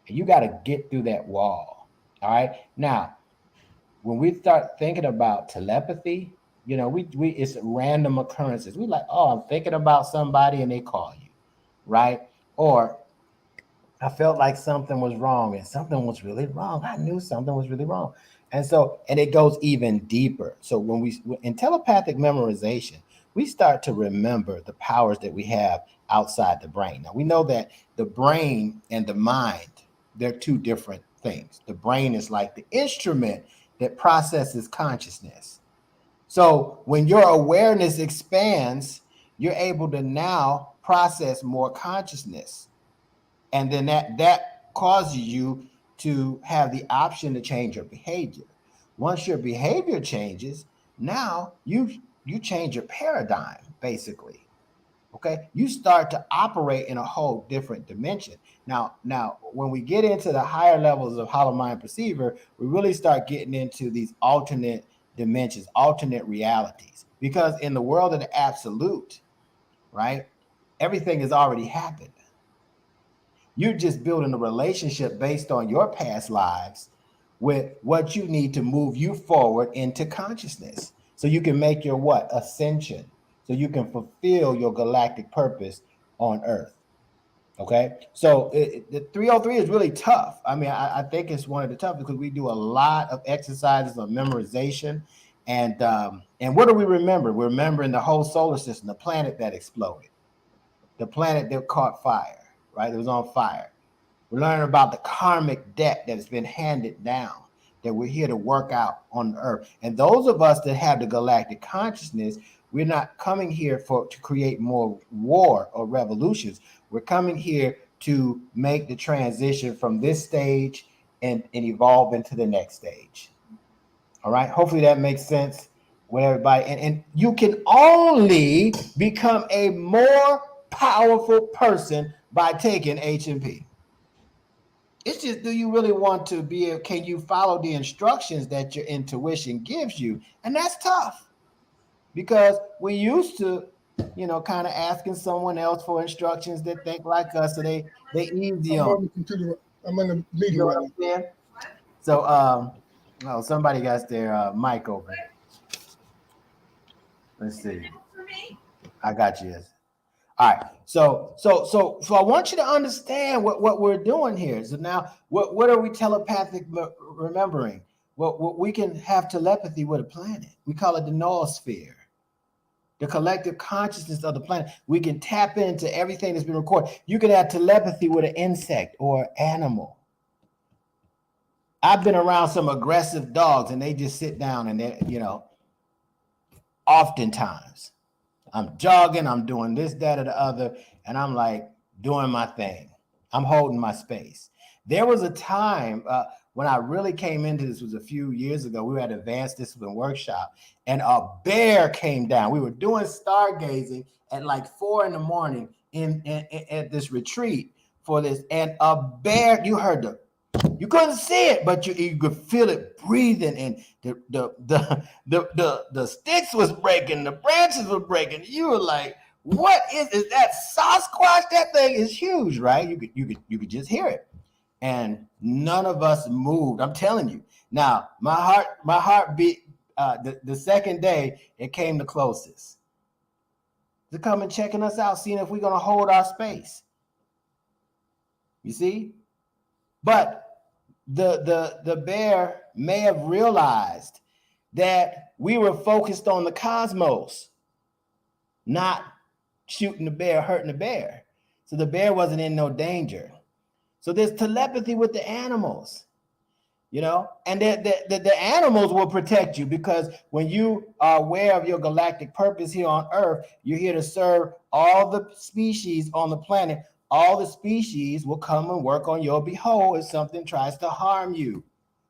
And you got to get through that wall. All right. Now, when we start thinking about telepathy, we it's random occurrences. We like, oh, I'm thinking about somebody and they call you, right? Or I felt like something was wrong and something was really wrong. I knew something was really wrong. And it goes even deeper. So in telepathic memorization, we start to remember the powers that we have outside the brain. Now, we know that the brain and the mind, they're two different things. The brain is like the instrument that processes consciousness. So when your awareness expands, you're able to now process more consciousness. And then that causes you to have the option to change your behavior. Once your behavior changes, now you change your paradigm, basically. Okay, you start to operate in a whole different dimension. Now, when we get into the higher levels of hollow mind perceiver, we really start getting into these alternate dimensions, alternate realities. Because in the world of the absolute, right, everything has already happened. You're just building a relationship based on your past lives with what you need to move you forward into consciousness, so you can make your ascension, so you can fulfill your galactic purpose on Earth. Okay, so the 303 is really tough. I mean, I think it's one of the toughest because we do a lot of exercises on memorization, and what do we remember? We're remembering the whole solar system, the planet that exploded, the planet that caught fire, right? It was on fire. We're learning about the karmic debt that has been handed down, that we're here to work out on Earth. And those of us that have the galactic consciousness, we're not coming here to create more war or revolutions. We're coming here to make the transition from this stage and evolve into the next stage. All right. Hopefully that makes sense with everybody. And you can only become a more powerful person by taking H&P. It's just, do you really want to can you follow the instructions that your intuition gives you? And that's tough, because we used to, kind of asking someone else for instructions that think like us, so they easy I'm on. on the computer. I'm on the meeting You know right what I'm saying? So, somebody got their mic open. Let's see. I got you. All right. So I want you to understand what we're doing here. So now, what are we telepathic remembering? Well, we can have telepathy with a planet. We call it the noosphere, the collective consciousness of the planet. We can tap into everything that's been recorded. You can have telepathy with an insect or animal. I've been around some aggressive dogs, and they just sit down and they, oftentimes, I'm jogging, I'm doing this, that, or the other, and I'm like doing my thing. I'm holding my space. There was a time when I really came into this, was a few years ago. We were at Advanced Discipline Workshop, and a bear came down. We were doing stargazing at like 4 a.m. in at this retreat for this, and a bear. You couldn't see it, but you could feel it breathing, and the sticks was breaking, the branches were breaking. You were like, "What is that Sasquatch? That thing is huge, right?" You could just hear it, and none of us moved. I'm telling you. Now, my heart beat. The second day, it came the closest to come and checking us out, seeing if we're gonna hold our space. You see, but the bear may have realized that we were focused on the cosmos, not shooting the bear, hurting the bear. So the bear wasn't in no danger. So there's telepathy with the animals, you know, and the animals will protect you, because when you are aware of your galactic purpose here on Earth, you're here to serve all the species on the planet. All the species will come and work on your behold if something tries to harm you.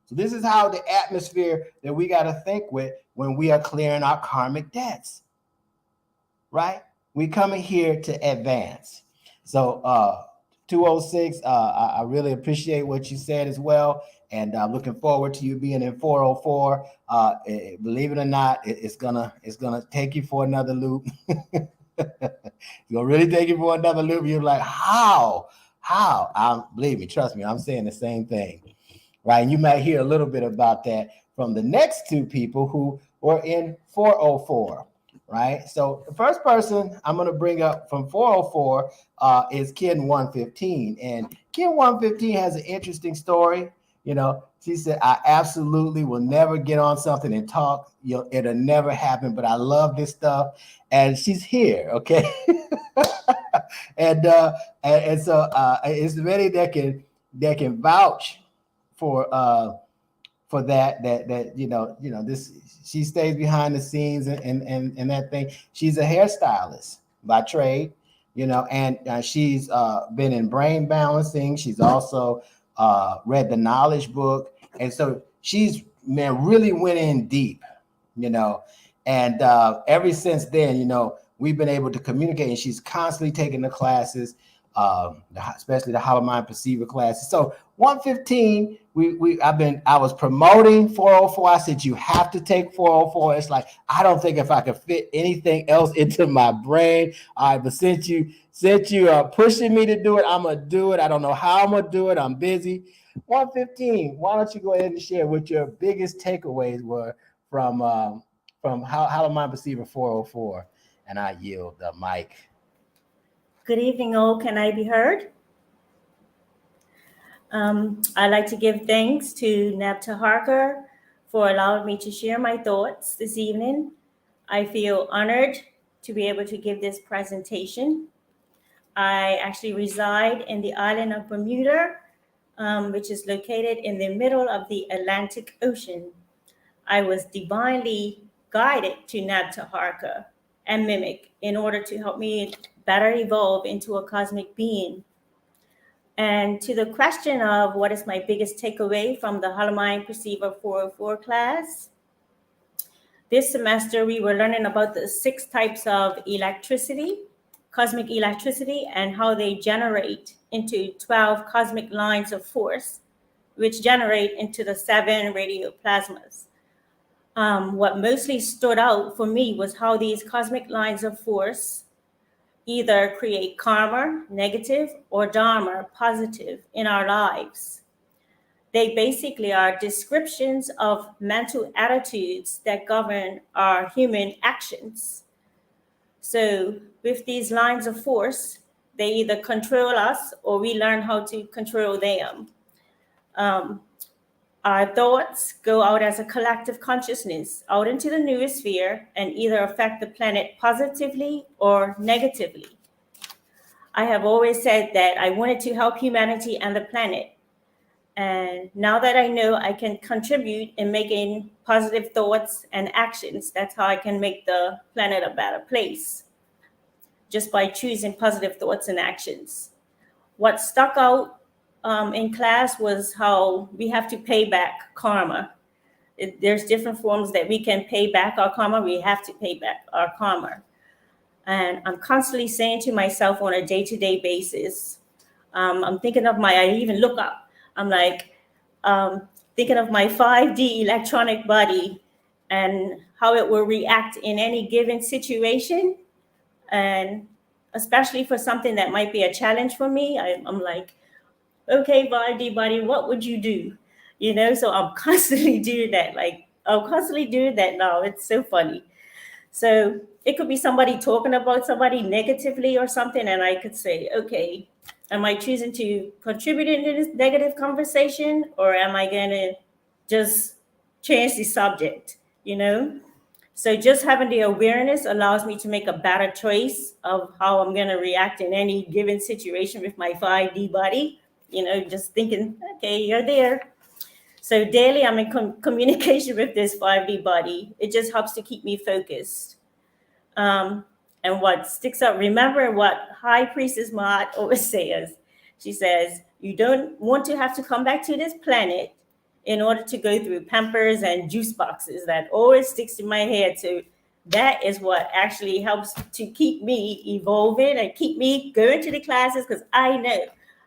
So this is how the atmosphere that we got to think with when we are clearing our karmic debts, right? We coming here to advance. So 206, I really appreciate what you said as well. And I'm looking forward to you being in 404. Believe it or not, it's gonna take you for another loop. It's gonna really take you for another loop. You're like, how? Believe me, trust me, I'm saying the same thing, right? And you might hear a little bit about that from the next two people who were in 404, right? So the first person I'm gonna bring up from 404 is Ken 115, and Ken 115 has an interesting story. You know, she said, "I absolutely will never get on something and talk. It'll never happen. But I love this stuff." And she's here, okay? and so it's many that can vouch for that this. She stays behind the scenes and that thing. She's a hairstylist by trade, and she's been in brain balancing. She's also read the knowledge book, and so she's really went in deep, and ever since then, we've been able to communicate, and she's constantly taking the classes, especially the Hollow Mind Perceiver classes. So 115, I was promoting 404. I said, you have to take 404. It's like, I don't think if I could fit anything else into my brain. All right, but since you are pushing me to do it, I'm gonna do it. I don't know how I'm gonna do it. I'm busy. 115, why don't you go ahead and share what your biggest takeaways were from Hollow Mind Perceiver 404? And I yield the mic. Good evening, all. Can I be heard? I'd like to give thanks to Nabta Harker for allowing me to share my thoughts this evening. I feel honored to be able to give this presentation. I actually reside in the island of Bermuda, which is located in the middle of the Atlantic Ocean. I was divinely guided to Nabta Harker and MIMEC in order to help me better evolve into a cosmic being. And to the question of what is my biggest takeaway from the Hollow Mind Perceiver 404 class, this semester we were learning about the 6 types of electricity, cosmic electricity, and how they generate into 12 cosmic lines of force, which generate into the 7 radioplasmas. What mostly stood out for me was how these cosmic lines of force either create karma, negative, or dharma, positive, in our lives. They basically are descriptions of mental attitudes that govern our human actions. So with these lines of force, they either control us or we learn how to control them. Our thoughts go out as a collective consciousness out into the noosphere and either affect the planet positively or negatively. I have always said that I wanted to help humanity and the planet. And now that I know I can contribute in making positive thoughts and actions, that's how I can make the planet a better place. just by choosing positive thoughts and actions. What stuck out in class was how we have to pay back karma. There's different forms that we can pay back our karma. We have to pay back our karma. And I'm constantly saying to myself on a day-to-day basis, I'm thinking of I even look up, I'm like, thinking of my 5D electronic body and how it will react in any given situation. And especially for something that might be a challenge for me, I'm like, okay, 5D body, what would you do? So I'm constantly doing that. Like, I'm constantly doing that now. It's so funny. So it could be somebody talking about somebody negatively or something, and I could say, okay, am I choosing to contribute into this negative conversation, or am I going to just change the subject? So just having the awareness allows me to make a better choice of how I'm going to react in any given situation with my 5D body. Just thinking, okay, you're there. So daily, I'm in communication with this 5D body. It just helps to keep me focused. And what sticks out, remember what High Priestess Maat always says. She says, you don't want to have to come back to this planet in order to go through Pampers and juice boxes. That always sticks in my head. So that is what actually helps to keep me evolving and keep me going to the classes, because I know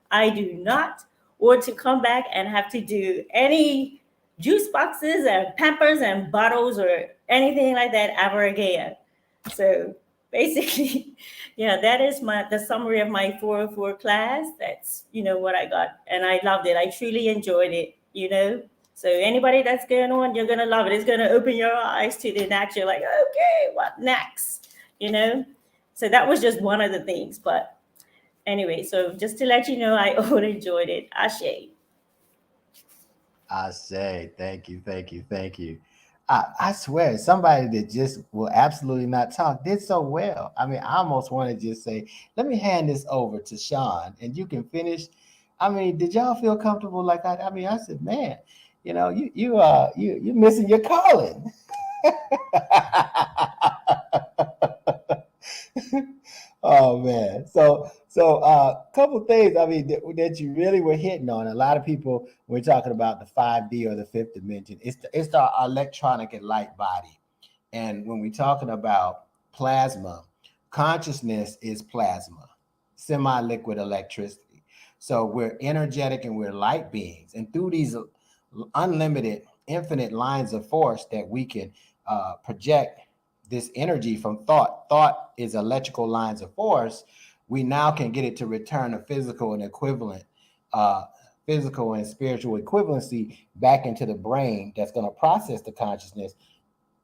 I do not want to come back and have to do any juice boxes and Pampers and bottles or anything like that ever again. So basically, that is the summary of my 404 class. That's, what I got. And I loved it. I truly enjoyed it, So anybody that's going on, you're going to love it. It's going to open your eyes to the next. You're like, okay, what next? So that was just one of the things. But anyway, so just to let you know, I all enjoyed it. Ashe. I say, thank you. I swear, somebody that just will absolutely not talk did so well. I mean, I almost want to just say, let me hand this over to Sean, and you can finish. I mean, did y'all feel comfortable like that? I mean, I said, man, you're missing your calling. Oh man. So couple things, I mean, that you really were hitting on. A lot of people, we're talking about the 5D or the fifth dimension. It's the electronic and light body. And when we're talking about plasma, consciousness is plasma, semi-liquid electricity. So we're energetic and we're light beings. And through these unlimited, infinite lines of force that we can project this energy from thought is electrical lines of force, we now can get it to return a physical and spiritual equivalency back into the brain that's going to process the consciousness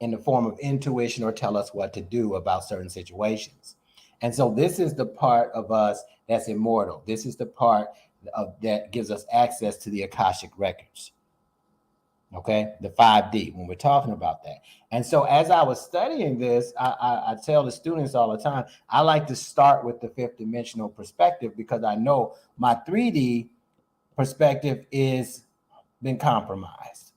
in the form of intuition or tell us what to do about certain situations. And so this is the part of us that's immortal. This is the part that gives us access to the Akashic records. Okay, the 5D, when we're talking about that. And so as I was studying this, I tell the students all the time, I like to start with the fifth dimensional perspective, because I know my 3D perspective is been compromised.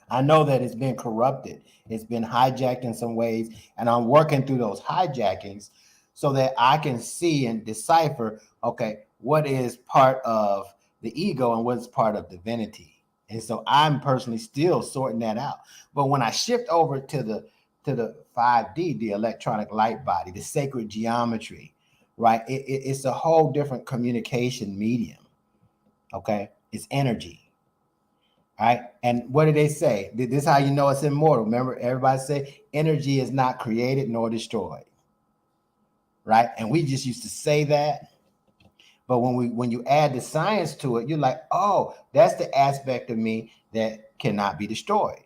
I know that it's been corrupted. It's been hijacked in some ways, and I'm working through those hijackings so that I can see and decipher, okay, what is part of the ego and what is part of divinity. And so I'm personally still sorting that out. But when I shift over to the 5D, the electronic light body, the sacred geometry, right? It's a whole different communication medium. Okay, it's energy. Right. And what did they say? This is how you know it's immortal. Remember, everybody say energy is not created nor destroyed. Right. And we just used to say that. But when you add the science to it, you're like, oh, that's the aspect of me that cannot be destroyed.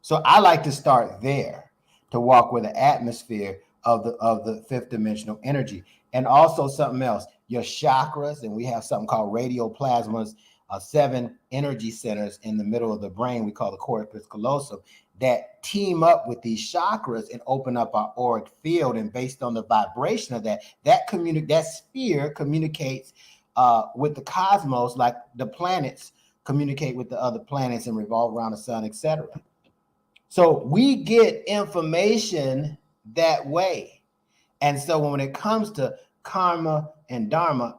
So I like to start there, to walk with the atmosphere of the fifth dimensional energy. And also something else, your chakras, and we have something called radioplasmas, 7 energy centers in the middle of the brain, we call the corpus callosum, that team up with these chakras and open up our auric field. And based on the vibration of that sphere communicates with the cosmos, like the planets communicate with the other planets and revolve around the sun, etc. So we get information that way. And so when it comes to karma and dharma,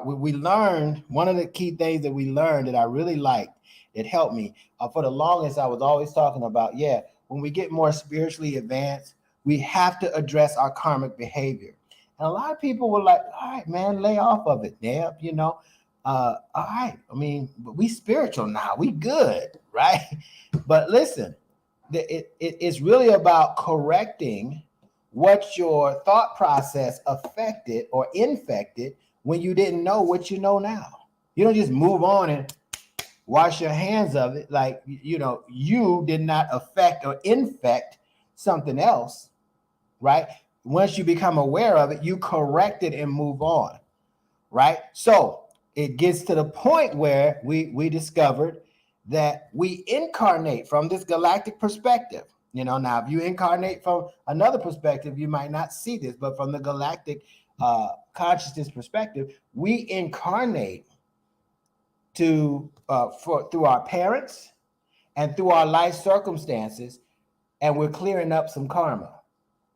we learned one of the key things that we learned that I really liked. It helped me. For the longest, I was always talking about, when we get more spiritually advanced, we have to address our karmic behavior. And a lot of people were like, all right, man, lay off of it, Deb, all right. I mean, we spiritual now, we good, right? But listen, it's really about correcting what your thought process affected or infected when you didn't know what you know now. You don't just move on and wash your hands of it. Like, you did not affect or infect something else, right? Once you become aware of it, you correct it and move on, right? So it gets to the point where we discovered that we incarnate from this galactic perspective. Now, if you incarnate from another perspective, you might not see this, but from the galactic consciousness perspective, we incarnate through our parents and through our life circumstances, and we're clearing up some karma.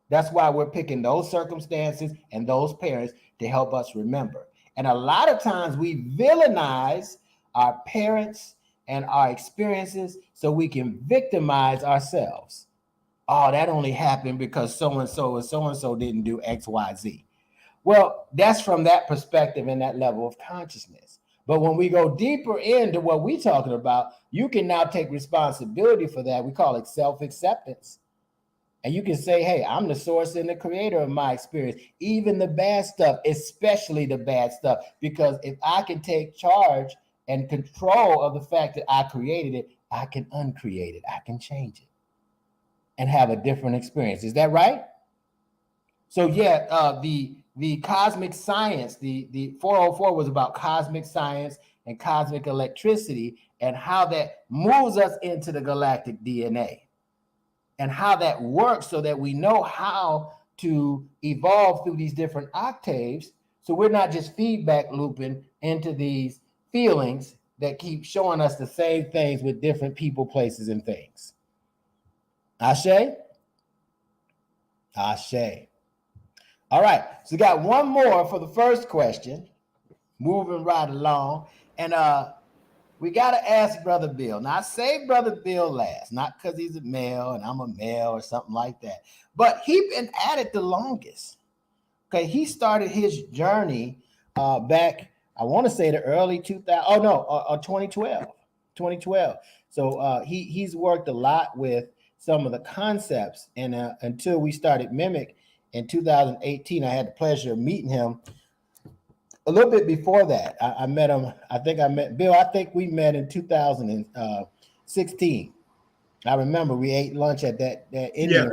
That's why we're picking those circumstances and those parents to help us remember. And a lot of times we villainize our parents and our experiences so we can victimize ourselves. Oh, that only happened because so-and-so and so-and-so didn't do X, Y, Z. Well, that's from that perspective and that level of consciousness. But when we go deeper into what we're talking about, you can now take responsibility for that. We call it self-acceptance. And you can say, hey, I'm the source and the creator of my experience, even the bad stuff, especially the bad stuff. Because if I can take charge and control of the fact that I created it, I can uncreate it. I can change it and have a different experience. Is that right? So the cosmic science, the 404 was about cosmic science and cosmic electricity and how that moves us into the galactic DNA and how that works so that we know how to evolve through these different octaves. So we're not just feedback looping into these feelings that keep showing us the same things with different people, places, and things. Ashe? Ashe. All right, so we got one more for the first question, moving right along. And we got to ask Brother Bill. Now, I say Brother Bill last, not because he's a male and I'm a male or something like that, but he's been at it the longest. Okay, he started his journey back, I want to say the early 2012. So he's worked a lot with some of the concepts, and until we started MIMEC in 2018, I had the pleasure of meeting him. A little bit before that, I met him. I think I met Bill. I think we met in 2016. I remember we ate lunch at that Indian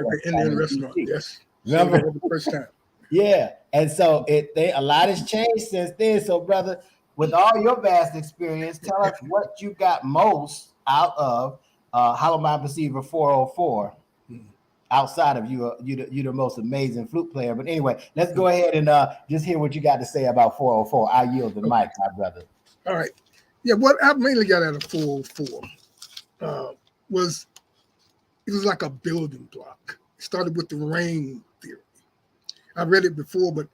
restaurant. Yes, remember the first time. Yeah, and so a lot has changed since then. So, brother, with all your vast experience, tell us what you got most out of Hollow Mind Perceiver 404. Outside of you're the most amazing flute player. But anyway, let's go ahead and just hear what you got to say about 404. I yield the mic, my brother. All right. Yeah, what I mainly got out of 404 was it was like a building block. It started with the rain theory. I read it before, but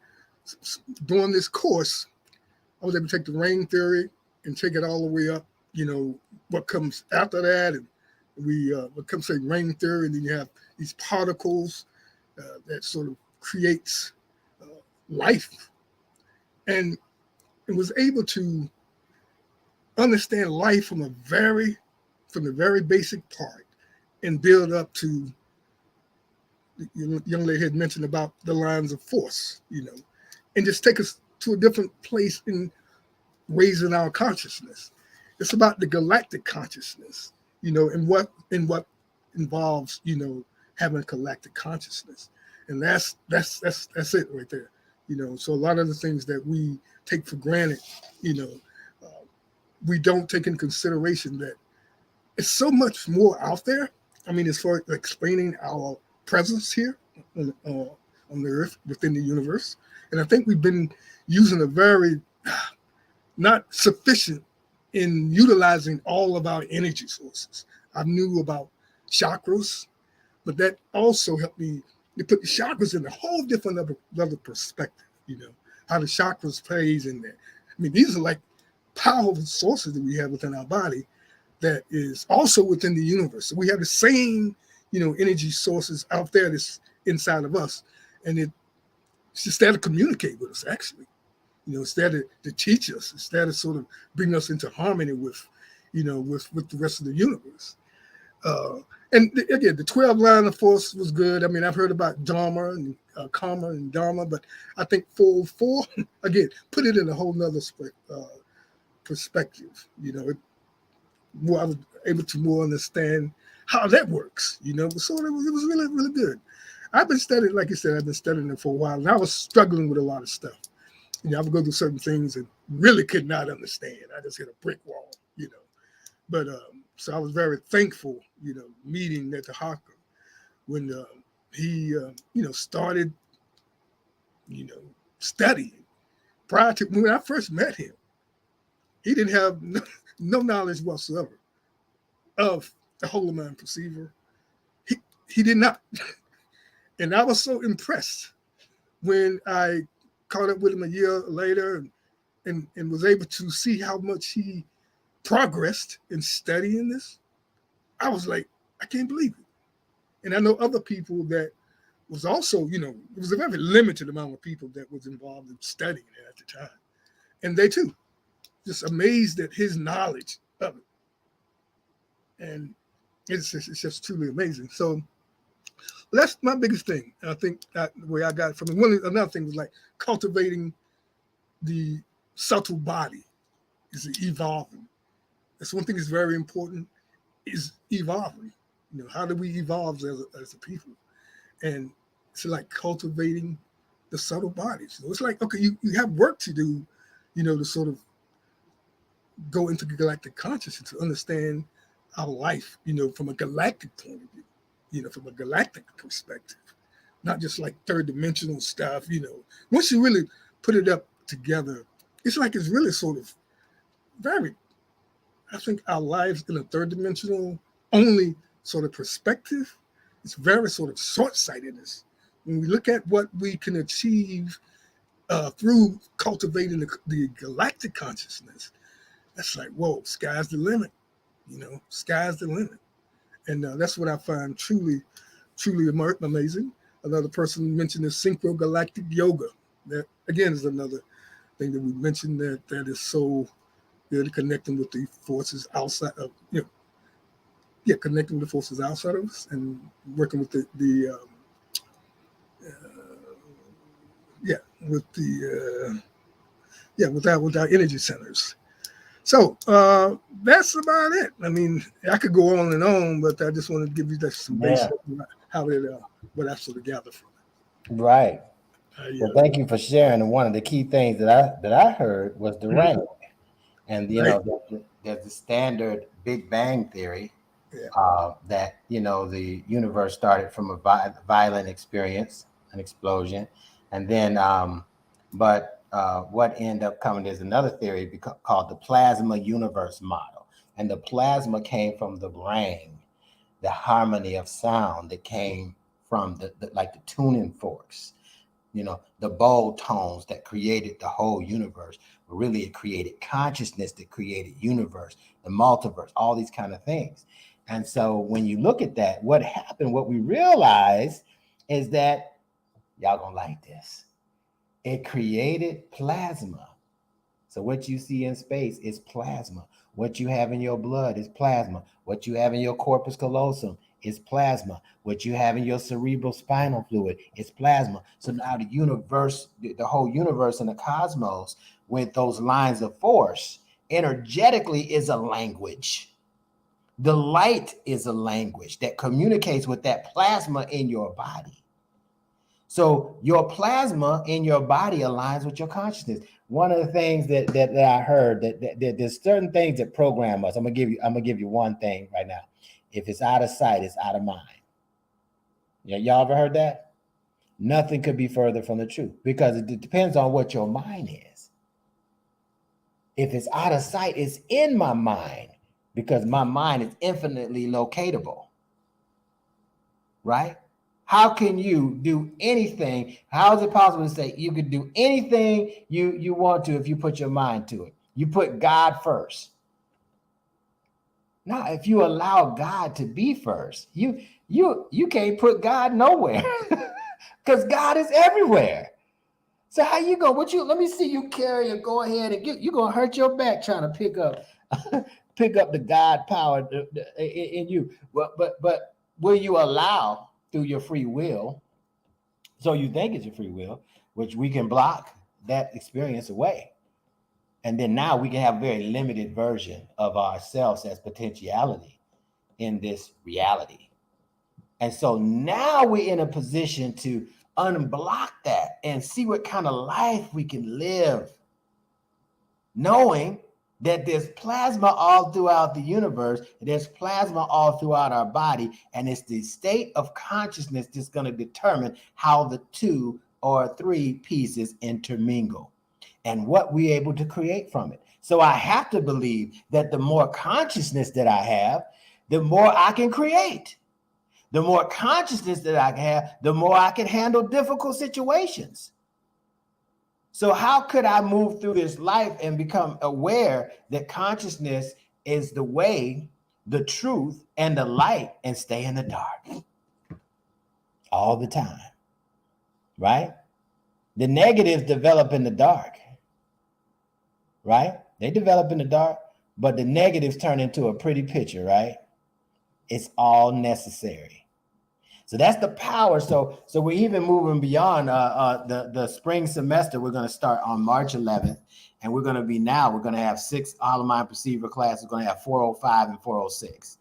during this course, I was able to take the rain theory and take it all the way up, what comes after that. And we what comes to rain theory, and then you have these particles that sort of creates life. And it was able to understand life from the very basic part and build up to the young lady had mentioned about the lines of force, and just take us to a different place in raising our consciousness. It's about the galactic consciousness, and what involves, having a galactic consciousness. And that's it right there. So a lot of the things that we take for granted, we don't take in consideration that it's so much more out there. I mean, as far as explaining our presence here on the earth, within the universe. And I think we've been using a very not sufficient in utilizing all of our energy sources. I knew about chakras, but that also helped me They put the chakras in a whole different level perspective, you know, how the chakras plays in there. I mean, these are like powerful sources that we have within our body that is also within the universe. So we have the same, you know, energy sources out there that's inside of us. And it's just there to communicate with us, actually. You know, it's there to teach us. It's there to sort of bring us into harmony with, you know, with the rest of the universe. Again, the 12 line of force was good. I mean, I've heard about Dharma and Karma and Dharma, but I think 404, again, put it in a whole nother perspective. You know, I was able to more understand how that works, you know. So it was really, really good. I've been studying, like you said, I've been studying it for a while, and I was struggling with a lot of stuff. You know, I would go through certain things and really could not understand. I just hit a brick wall, you know. But so I was very thankful, you know, meeting Netta Harker when he, you know, started, you know, studying. Prior to when I first met him, he didn't have no knowledge whatsoever of the Holy Mind Perceiver. He did not. And I was so impressed when I caught up with him a year later and was able to see how much he progressed in studying this. I was like, I can't believe it. And I know other people that was also, you know, it was a very limited amount of people that was involved in studying it at the time. And they too, just amazed at his knowledge of it. And it's just truly amazing. So that's my biggest thing. I think that the way I got it from it. Another thing was like cultivating the subtle body is evolving. That's one thing that's very important, is evolving. You know, how do we evolve as a people? And it's like cultivating the subtle bodies. So it's like, okay, you have work to do, you know, to sort of go into galactic consciousness to understand our life, you know, from a galactic point of view, you know, from a galactic perspective, not just like third dimensional stuff, you know. Once you really put it up together, it's like it's really sort of very, I think our lives in a third dimensional only sort of perspective, it's very sort of short-sightedness. When we look at what we can achieve through cultivating the galactic consciousness, that's like, whoa, sky's the limit, you know, sky's the limit. And that's what I find truly, truly amazing. Another person mentioned is synchrogalactic yoga. That, again, is another thing that we mentioned that is so good, connecting with the forces outside of, you know, connecting with the forces outside of us and working with with our energy centers. So that's about it. I mean, I could go on and on, but I just want to give you some basic how what I sort of gathered from it. Right. Well, thank you for sharing. And one of the key things that I heard was the rain. And you know, there's the standard Big Bang theory that, you know, the universe started from a violent experience, an explosion, and then what ended up coming is another theory called the plasma universe model. And the plasma came from the brain, the harmony of sound that came from the like the tuning forks, you know, the bold tones that created the whole universe. But really, it created consciousness that created universe, the multiverse, all these kind of things. And so when you look at that, what happened, what we realized is that, y'all gonna like this, it created plasma. So what you see in space is plasma. What you have in your blood is plasma. What you have in your corpus callosum is plasma. What you have in your cerebral spinal fluid is plasma. So now the universe, the whole universe and the cosmos with those lines of force energetically is a language. The light is a language that communicates with that plasma in your body. So your plasma in your body aligns with your consciousness. One of the things that I heard that there's certain things that program us. I'm gonna give you one thing right now. If it's out of sight, it's out of mind. Yeah, y'all ever heard that? Nothing could be further from the truth, because it depends on what your mind is. If it's out of sight, it's in my mind, because my mind is infinitely locatable. Right? How can you do anything? How is it possible to say you could do anything you want to if you put your mind to it? You put God first. Now, if you allow God to be first, you can't put God nowhere because God is everywhere. So how you go? Let me see you carry and go ahead and you're gonna hurt your back trying to pick up the God power in you. But will you allow through your free will? So you think it's your free will, which we can block that experience away. And then now we can have a very limited version of ourselves as potentiality in this reality. And so now we're in a position to unblock that and see what kind of life we can live, knowing that there's plasma all throughout the universe, there's plasma all throughout our body, and it's the state of consciousness that's going to determine how the two or three pieces intermingle and what we're able to create from it. So I have to believe that the more consciousness that I have, the more I can create. The more consciousness that I can have, the more I can handle difficult situations. So how could I move through this life and become aware that consciousness is the way, the truth, and the light, and stay in the dark all the time, right? The negatives develop in the dark, right? They develop in the dark, but the negatives turn into a pretty picture, right? It's all necessary. So that's the power. So we're even moving beyond the spring semester. We're going to start on March 11th, and we're going to have 6 Hollow Mind Perceiver classes. We're going to have 405 and 406.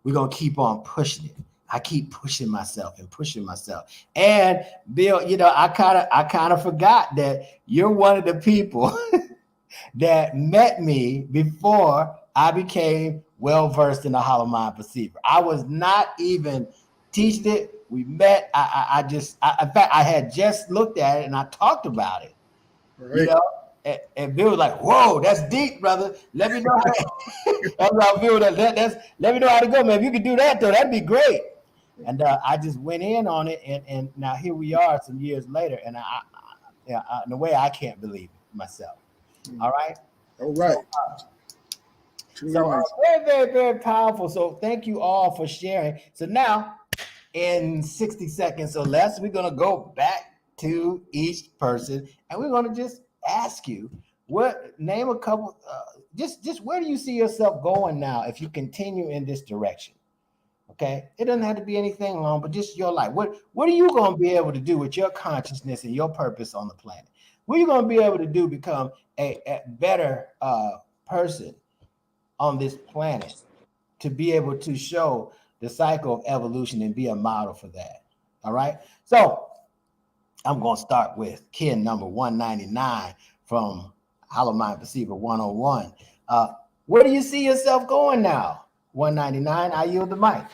We're going to keep on pushing it. I keep pushing myself. And Bill, I kind of forgot that you're one of the people that met me before I became well-versed in the Hollow Mind Perceiver. I was not even teaching it. We met. In fact, I had just looked at it and I talked about it. Right. And Bill was like, "Whoa, that's deep, brother. Let me know." That's how Bill. Let me know how to go, man. If you could do that, though, that'd be great. And I just went in on it, and now here we are, some years later, and in a way, I can't believe it myself. All right. All right. So very, very, very powerful. So thank you all for sharing. So now, in 60 seconds or less, we're going to go back to each person, and we're going to just ask you, name a couple, just where do you see yourself going now if you continue in this direction? Okay, it doesn't have to be anything long, but just your life. What are you going to be able to do with your consciousness and your purpose on the planet? What are you going to be able to do become a better person on this planet to be able to show the cycle of evolution and be a model for that? All right. So I'm going to start with kin number 199 from Hollow Mind Perceiver 101. Where do you see yourself going now? 199, I yield the mic.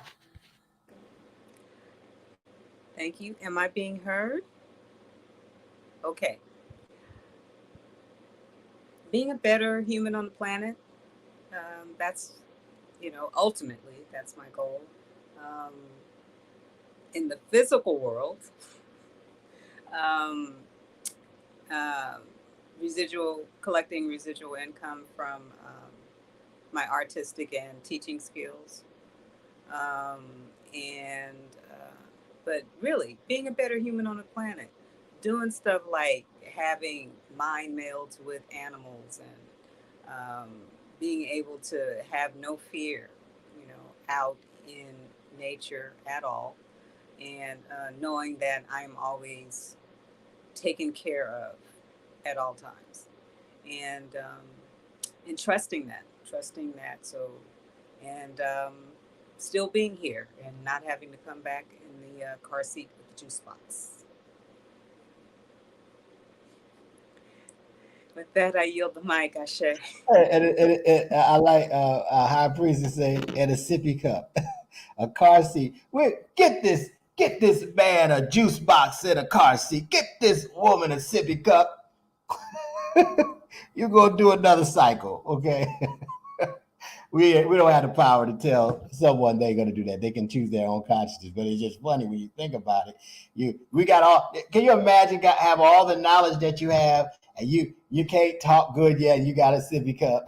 Thank you. Am I being heard? Okay. Being a better human on the planet, that's, ultimately, that's my goal. In the physical world, collecting residual income from my artistic and teaching skills. But really, being a better human on the planet, doing stuff like having mind melds with animals and being able to have no fear, out in nature at all, and knowing that I'm always taken care of at all times, and trusting that. So, and still being here and not having to come back in the car seat with the juice box. With that, I yield the mic, Ashe. And I like High Priest to say, and a sippy cup, a car seat. Get this man a juice box in a car seat. Get this woman a sippy cup. You're going to do another cycle, okay? we don't have the power to tell someone they're going to do that. They can choose their own consciousness, but it's just funny when you think about it. We got all. Can you imagine? Have all the knowledge that you have, and you can't talk good yet. You got a sippy cup,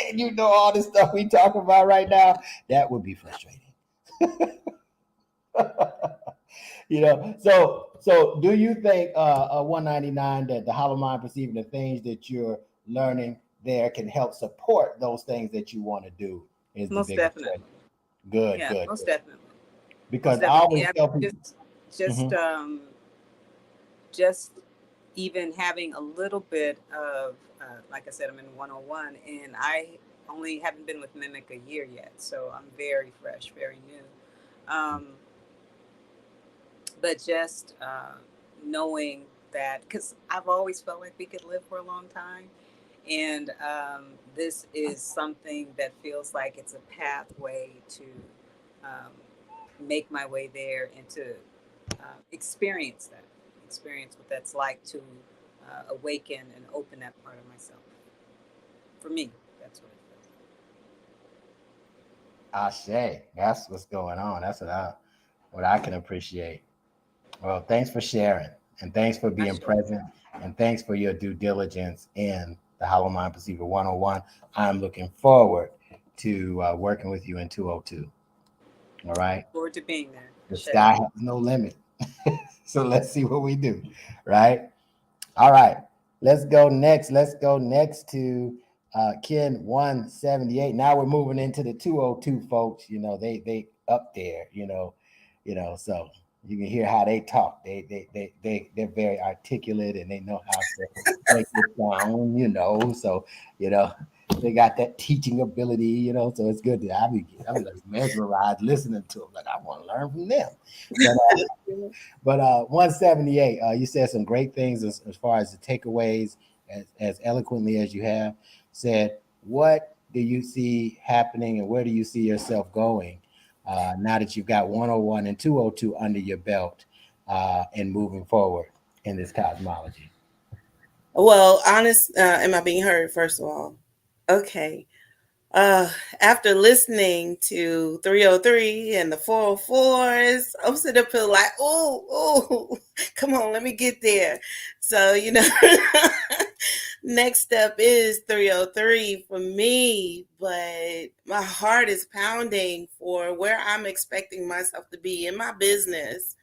and you know all this stuff we talk about right now. That would be frustrating. So do you think 199 that the hollow mind perceiving the things that you're learning there can help support those things that you want to do? Is Most the biggest definitely. good, Yeah, good, most good. definitely. Because Most I definitely. always Yeah, tell people, just Mhm. just even having a little bit of, like I said, I'm in 101, and I only haven't been with MIMEC a year yet, so I'm very fresh, very new. But just knowing that, because I've always felt like we could live for a long time, and this is something that feels like it's a pathway to um, make my way there and to experience what that's like to awaken and open that part of myself. For me, that's what it feels Ashe, that's what's going on. That's what I can appreciate. Well, thanks for sharing, and thanks for like. being present, and thanks for your due diligence in the Hollow Mind Perceiver 101. I'm looking forward to working with you in 202. All right. Look forward to being there. The Shay. sky has no limit. So let's see what we do. Right. All right. Let's go next. Let's go next to Ken 178. Now we're moving into the 202 folks. They up there, so you can hear how they talk. They're very articulate and they know how to break it down. So, you know, they got that teaching ability. So it's good that I'm like mesmerized listening to them. Like I want to learn from them. But but 178, you said some great things as far as the takeaways, as eloquently as you have said. What do you see happening and where do you see yourself going now that you've got 101 and 202 under your belt and moving forward in this cosmology? Well, am I being heard, first of all? Okay. After listening to 303 and the 404s, I'm sitting up here like, oh, come on, let me get there. So, next step is 303 for me, but my heart is pounding for where I'm expecting myself to be in my business,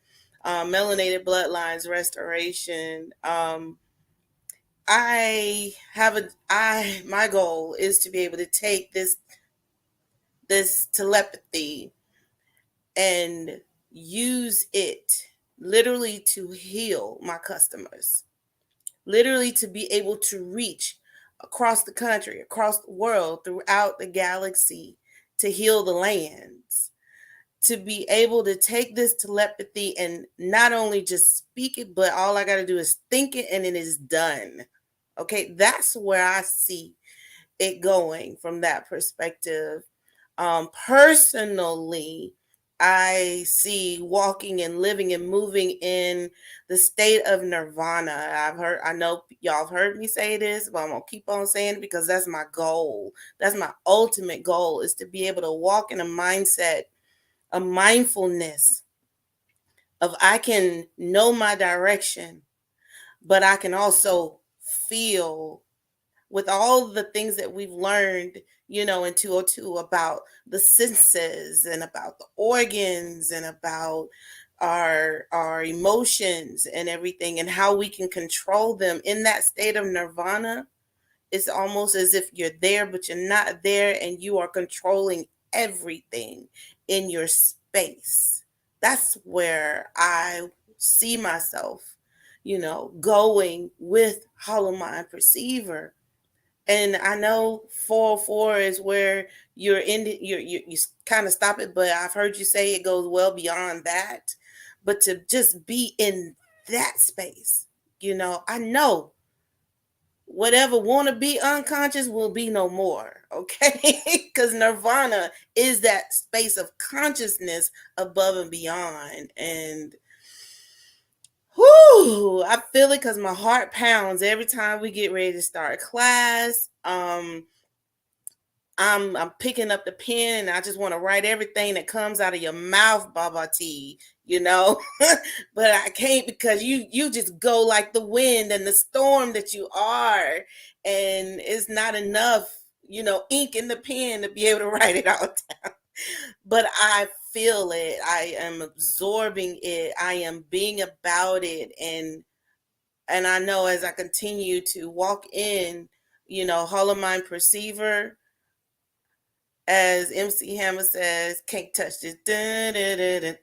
Melanated Bloodlines Restoration. My goal is to be able to take this telepathy and use it literally to heal my customers, literally to be able to reach across the country, across the world, throughout the galaxy, to heal the lands, to be able to take this telepathy and not only just speak it, but all I got to do is think it and it is done. Okay, that's where I see it going from that perspective. Personally, I see walking and living and moving in the state of nirvana. I know y'all have heard me say this, but I'm gonna keep on saying it because that's my goal. That's my ultimate goal, is to be able to walk in a mindset, a mindfulness of I can know my direction, but I can also feel with all the things that we've learned, in 202 about the senses and about the organs and about our emotions and everything and how we can control them in that state of nirvana. It's almost as if you're there, but you're not there, and you are controlling everything in your space. That's where I see myself, going with Hollow Mind Perceiver. And I know 404 is where you're in you kind of stop it, but I've heard you say it goes well beyond that. But to just be in that space, I know whatever want to be unconscious will be no more, okay? Because nirvana is that space of consciousness above and beyond. And whoo, I feel it because my heart pounds every time we get ready to start class. I'm picking up the pen and I just want to write everything that comes out of your mouth, Baba T, you know. But I can't because you just go like the wind and the storm that you are, and it's not enough, you know, ink in the pen to be able to write it all down. But I feel it. I am absorbing it. I am being about it, and I know as I continue to walk in, you know, Hollow Mind Perceiver, as MC Hammer says, can't touch this. Dun, dun, dun, dun,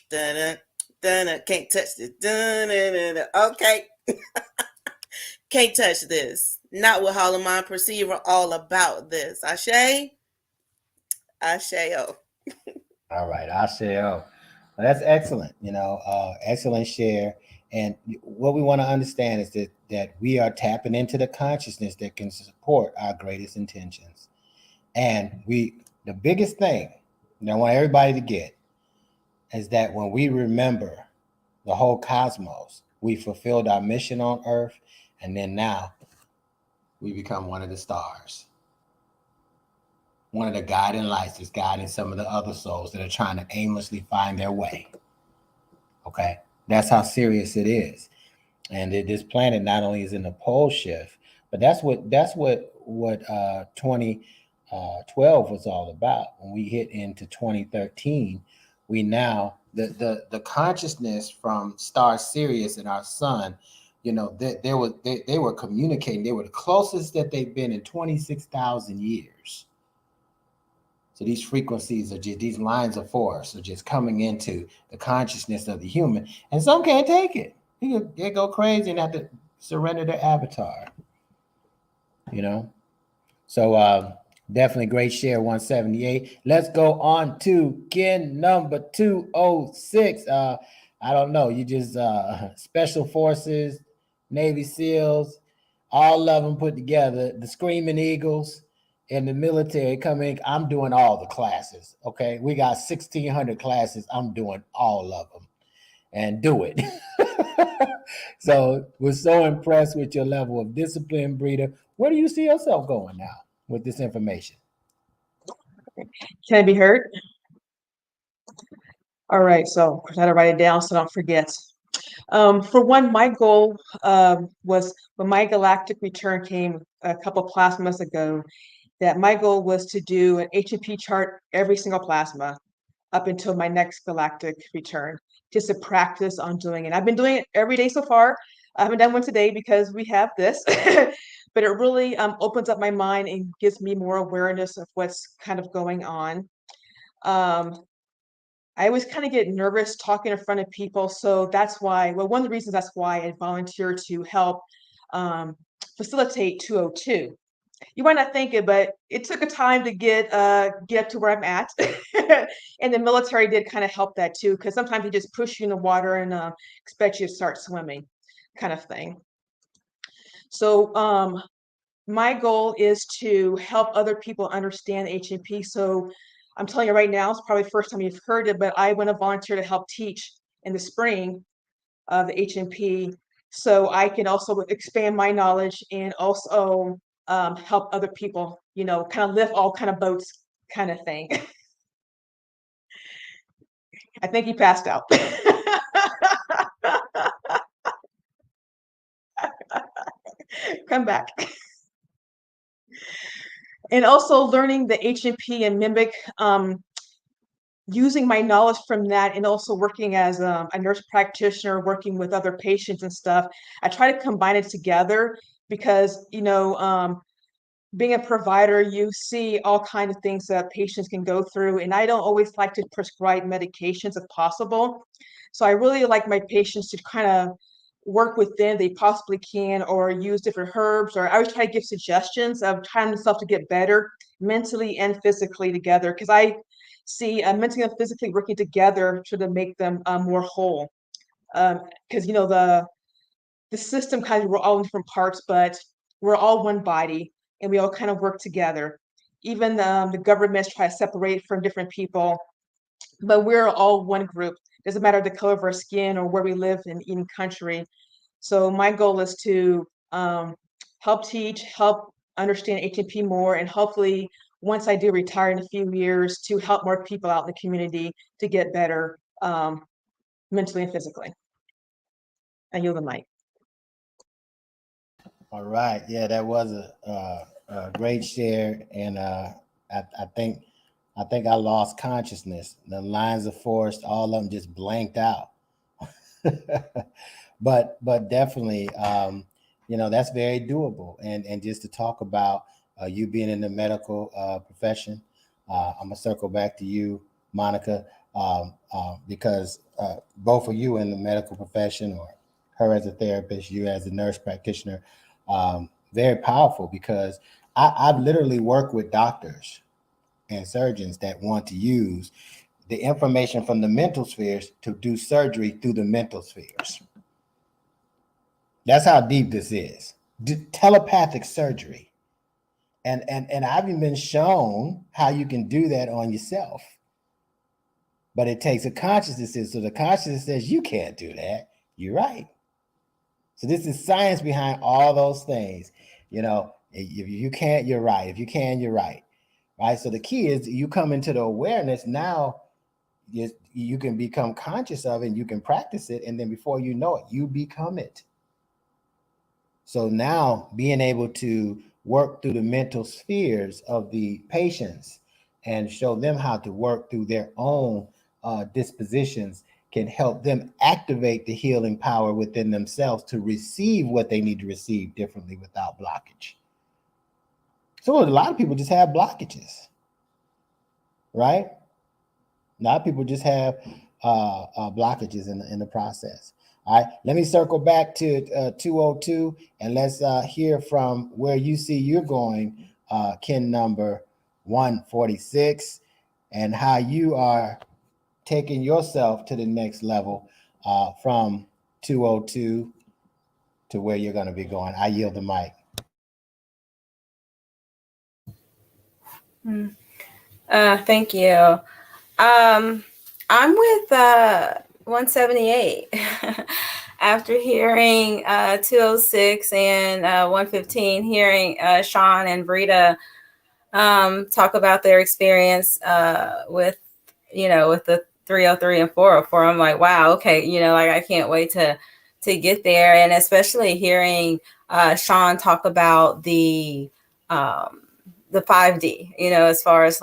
dun, dun, dun, dun, can't touch this. Dun, dun, dun, dun. Okay. Can't touch this. Not with Hollow Mind Perceiver, all about this. Ashe? Ashe-o. All right, I say, oh, that's excellent. Excellent share. And what we want to understand is that we are tapping into the consciousness that can support our greatest intentions. And the biggest thing that I want everybody to get is that when we remember the whole cosmos, we fulfilled our mission on Earth, and then now we become one of the stars, one of the guiding lights that's guiding some of the other souls that are trying to aimlessly find their way. Okay, that's how serious it is. And this planet not only is in the pole shift, but that's what 2012 was all about. When we hit into 2013, we now the consciousness from star Sirius and our sun, they were communicating. They were the closest that they've been in 26,000 years. So these frequencies are just, these lines of force are just coming into the consciousness of the human, and some can't take it. They go crazy and have to surrender their avatar. So definitely great share, 178. Let's go on to Ken number 206. I don't know, you just Special Forces, Navy SEALs, all of them put together, the Screaming Eagles and the military coming. I'm doing all the classes. Okay, we got 1,600 classes. I'm doing all of them and do it. So we're so impressed with your level of discipline, Breeder. Where do you see yourself going now with this information? Can I be heard? All right, so I got to write it down so I don't forget. For one, my goal was when my galactic return came a couple plasmas ago, that my goal was to do an H&P chart every single plasma up until my next galactic return, just to practice on doing it. I've been doing it every day so far. I haven't done one today because we have this, but it really opens up my mind and gives me more awareness of what's kind of going on. I always kind of get nervous talking in front of people. So that's why, well, one of the reasons that's why I volunteered to help facilitate 202. You might not think it, but it took a time to get up to where I'm at. And the military did kind of help that too, because sometimes they just push you in the water and expect you to start swimming kind of thing. So my goal is to help other people understand H&P. So I'm telling you right now, it's probably the first time you've heard it, but I want to volunteer to help teach in the spring of the H&P, so I can also expand my knowledge and also help other people, kind of lift all kind of boats kind of thing. I think he passed out. Come back. And also learning the H&P and MIMEC, using my knowledge from that, and also working as a nurse practitioner, working with other patients and stuff. I try to combine it together because, being a provider, you see all kinds of things that patients can go through, and I don't always like to prescribe medications if possible. So I really like my patients to kind of work with them they possibly can, or use different herbs, or I always try to give suggestions of trying themselves to get better mentally and physically together, because I see mentally and physically working together to make them more whole. Because the system kind of, we're all in different parts, but we're all one body and we all kind of work together. Even the governments try to separate from different people, but we're all one group. Doesn't matter the color of our skin or where we live in country. So my goal is to help teach, help understand H&P more, and hopefully once I do retire in a few years, to help more people out in the community to get better mentally and physically. I yield the mic. All right. Yeah, that was a great share, and I think I lost consciousness. The lines of forest, all of them just blanked out. but definitely, that's very doable. And just to talk about you being in the medical profession, I'm gonna circle back to you, Monica, because both of you in the medical profession, or her as a therapist, you as a nurse practitioner, very powerful, because I've literally worked with doctors and surgeons that want to use the information from the mental spheres to do surgery through the mental spheres. That's how deep this is. Telepathic surgery. And I've even been shown how you can do that on yourself. But it takes a consciousness. So the consciousness says you can't do that. You're right. So this is science behind all those things. If you can't, you're right. If you can, you're right. Right. So the key is you come into the awareness now. You can become conscious of it, and you can practice it. And then before you know it, you become it. So now being able to work through the mental spheres of the patients and show them how to work through their own dispositions can help them activate the healing power within themselves to receive what they need to receive differently without blockage. So a lot of people just have blockages, right? A lot of people just have blockages in the process. All right, let me circle back to 202, and let's hear from where you see you're going, kin number 146, and how you are taking yourself to the next level from 202 to where you're going to be going. I yield the mic. Thank you. I'm with 178 after hearing 206 and 115, hearing Sean and Brita talk about their experience with the 303 and 404. I'm like, wow, okay, I can't wait to get there. And especially hearing Sean talk about the 5D, as far as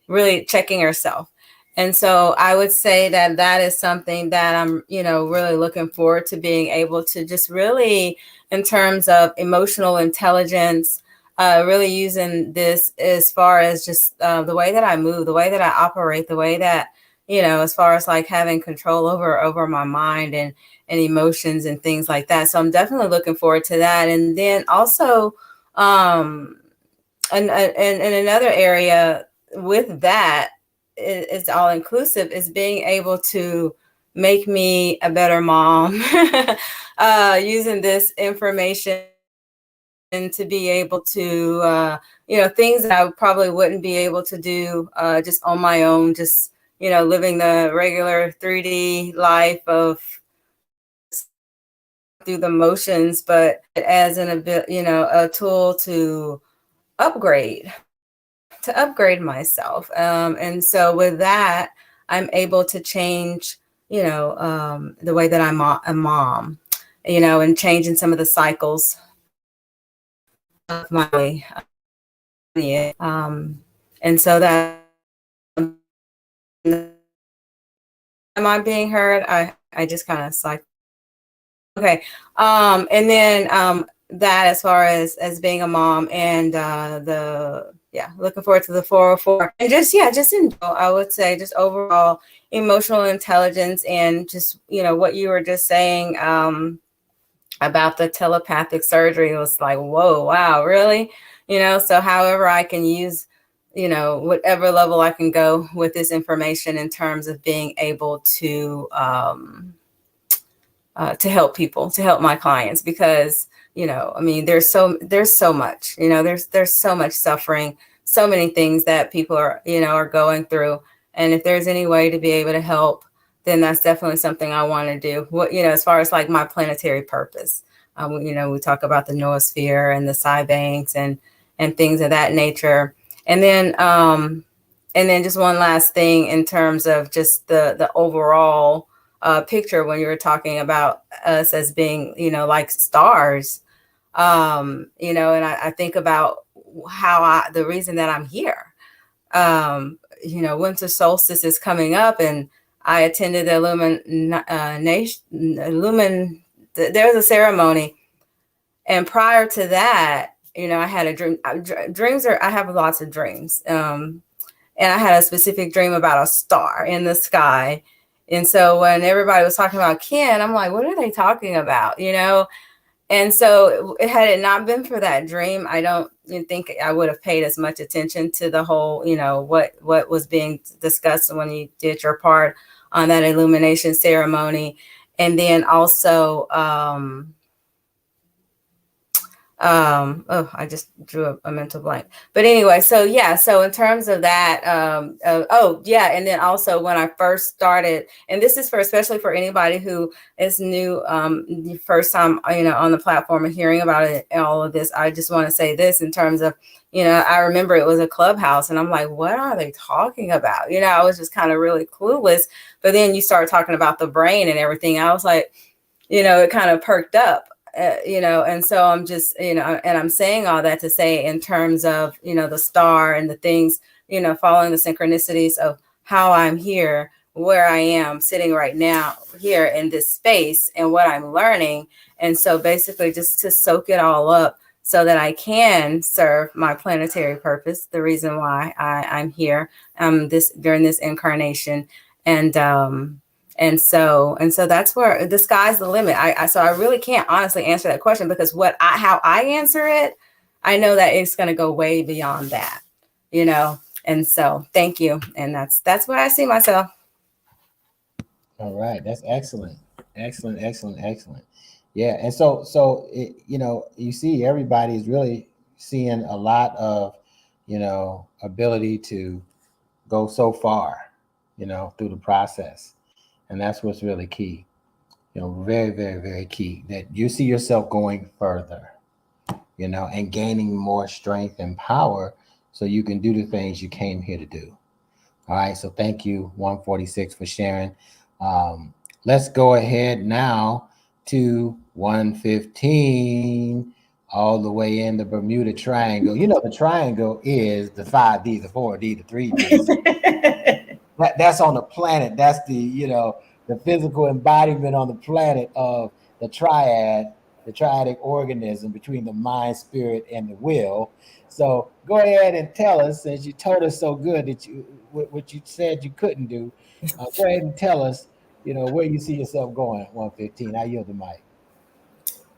really checking herself. And so I would say that is something that I'm, really looking forward to being able to just really, in terms of emotional intelligence, really using this as far as just the way that I move, the way that I operate, the way that, as far as having control over my mind and emotions and things like that. So I'm definitely looking forward to that. And then also, and another area with that is all inclusive, is being able to make me a better mom using this information to be able to things that I probably wouldn't be able to do just on my own, just living the regular 3D life of through the motions, but as a tool to upgrade myself. And so with that, I'm able to change, the way that I'm a mom, and changing some of the cycles of my, and so that, am I being heard? I just kind of okay. And then, that as far as being a mom and looking forward to the 404 and just enjoy, I would say, just overall emotional intelligence, and just what you were just saying about the telepathic surgery. It was like, whoa, wow, really? So however I can use whatever level I can go with this information in terms of being able to help people, to help my clients, because there's so much, there's so much suffering, so many things that people are going through. And if there's any way to be able to help, then that's definitely something I want to do. As far as my planetary purpose, we talk about the noosphere and the psi banks and and things of that nature. And then just one last thing in terms of just the overall picture when you were talking about us as being, like stars, and I think about the reason that I'm here. Winter solstice is coming up, and I attended the there was a ceremony. And prior to that, I had a dream. I have lots of dreams. And I had a specific dream about a star in the sky. And so when everybody was talking about Ken, I'm like, what are they talking about? And so had it not been for that dream, I don't think I would have paid as much attention to the whole, what was being discussed when you did your part on that illumination ceremony. And then also, I just drew a mental blank, but anyway, so in terms of that, and then also when I first started, and this is especially for anybody who is new, the first time, on the platform and hearing about it and all of this, I just want to say this in terms of, I remember it was a clubhouse and I'm like, what are they talking about? I was just kind of really clueless, but then you start talking about the brain and everything. I was like, it kind of perked up. And so I'm just, and I'm saying all that to say in terms of, the star and the things, following the synchronicities of how I'm here, where I am sitting right now here in this space and what I'm learning. And so basically just to soak it all up so that I can serve my planetary purpose, the reason why I'm here during this incarnation. And so that's where the sky's the limit. So I really can't honestly answer that question because how I answer it, I know that it's going to go way beyond that, And so thank you. And that's where I see myself. All right. That's excellent. Excellent, excellent, excellent. Yeah. And so you see everybody is really seeing a lot of, ability to go so far, through the process. And that's what's really key. Very, very, very key that you see yourself going further, and gaining more strength and power so you can do the things you came here to do. All right. So thank you, 146, for sharing. Let's go ahead now to 115, all the way in the Bermuda Triangle. The triangle is the 5D, the 4D, the 3D. That's on the planet. That's the physical embodiment on the planet of the triadic organism between the mind, spirit, and the will. So go ahead and tell us, since you told us so good that what you said you couldn't do, go ahead and tell us, where you see yourself going at 115. I yield the mic.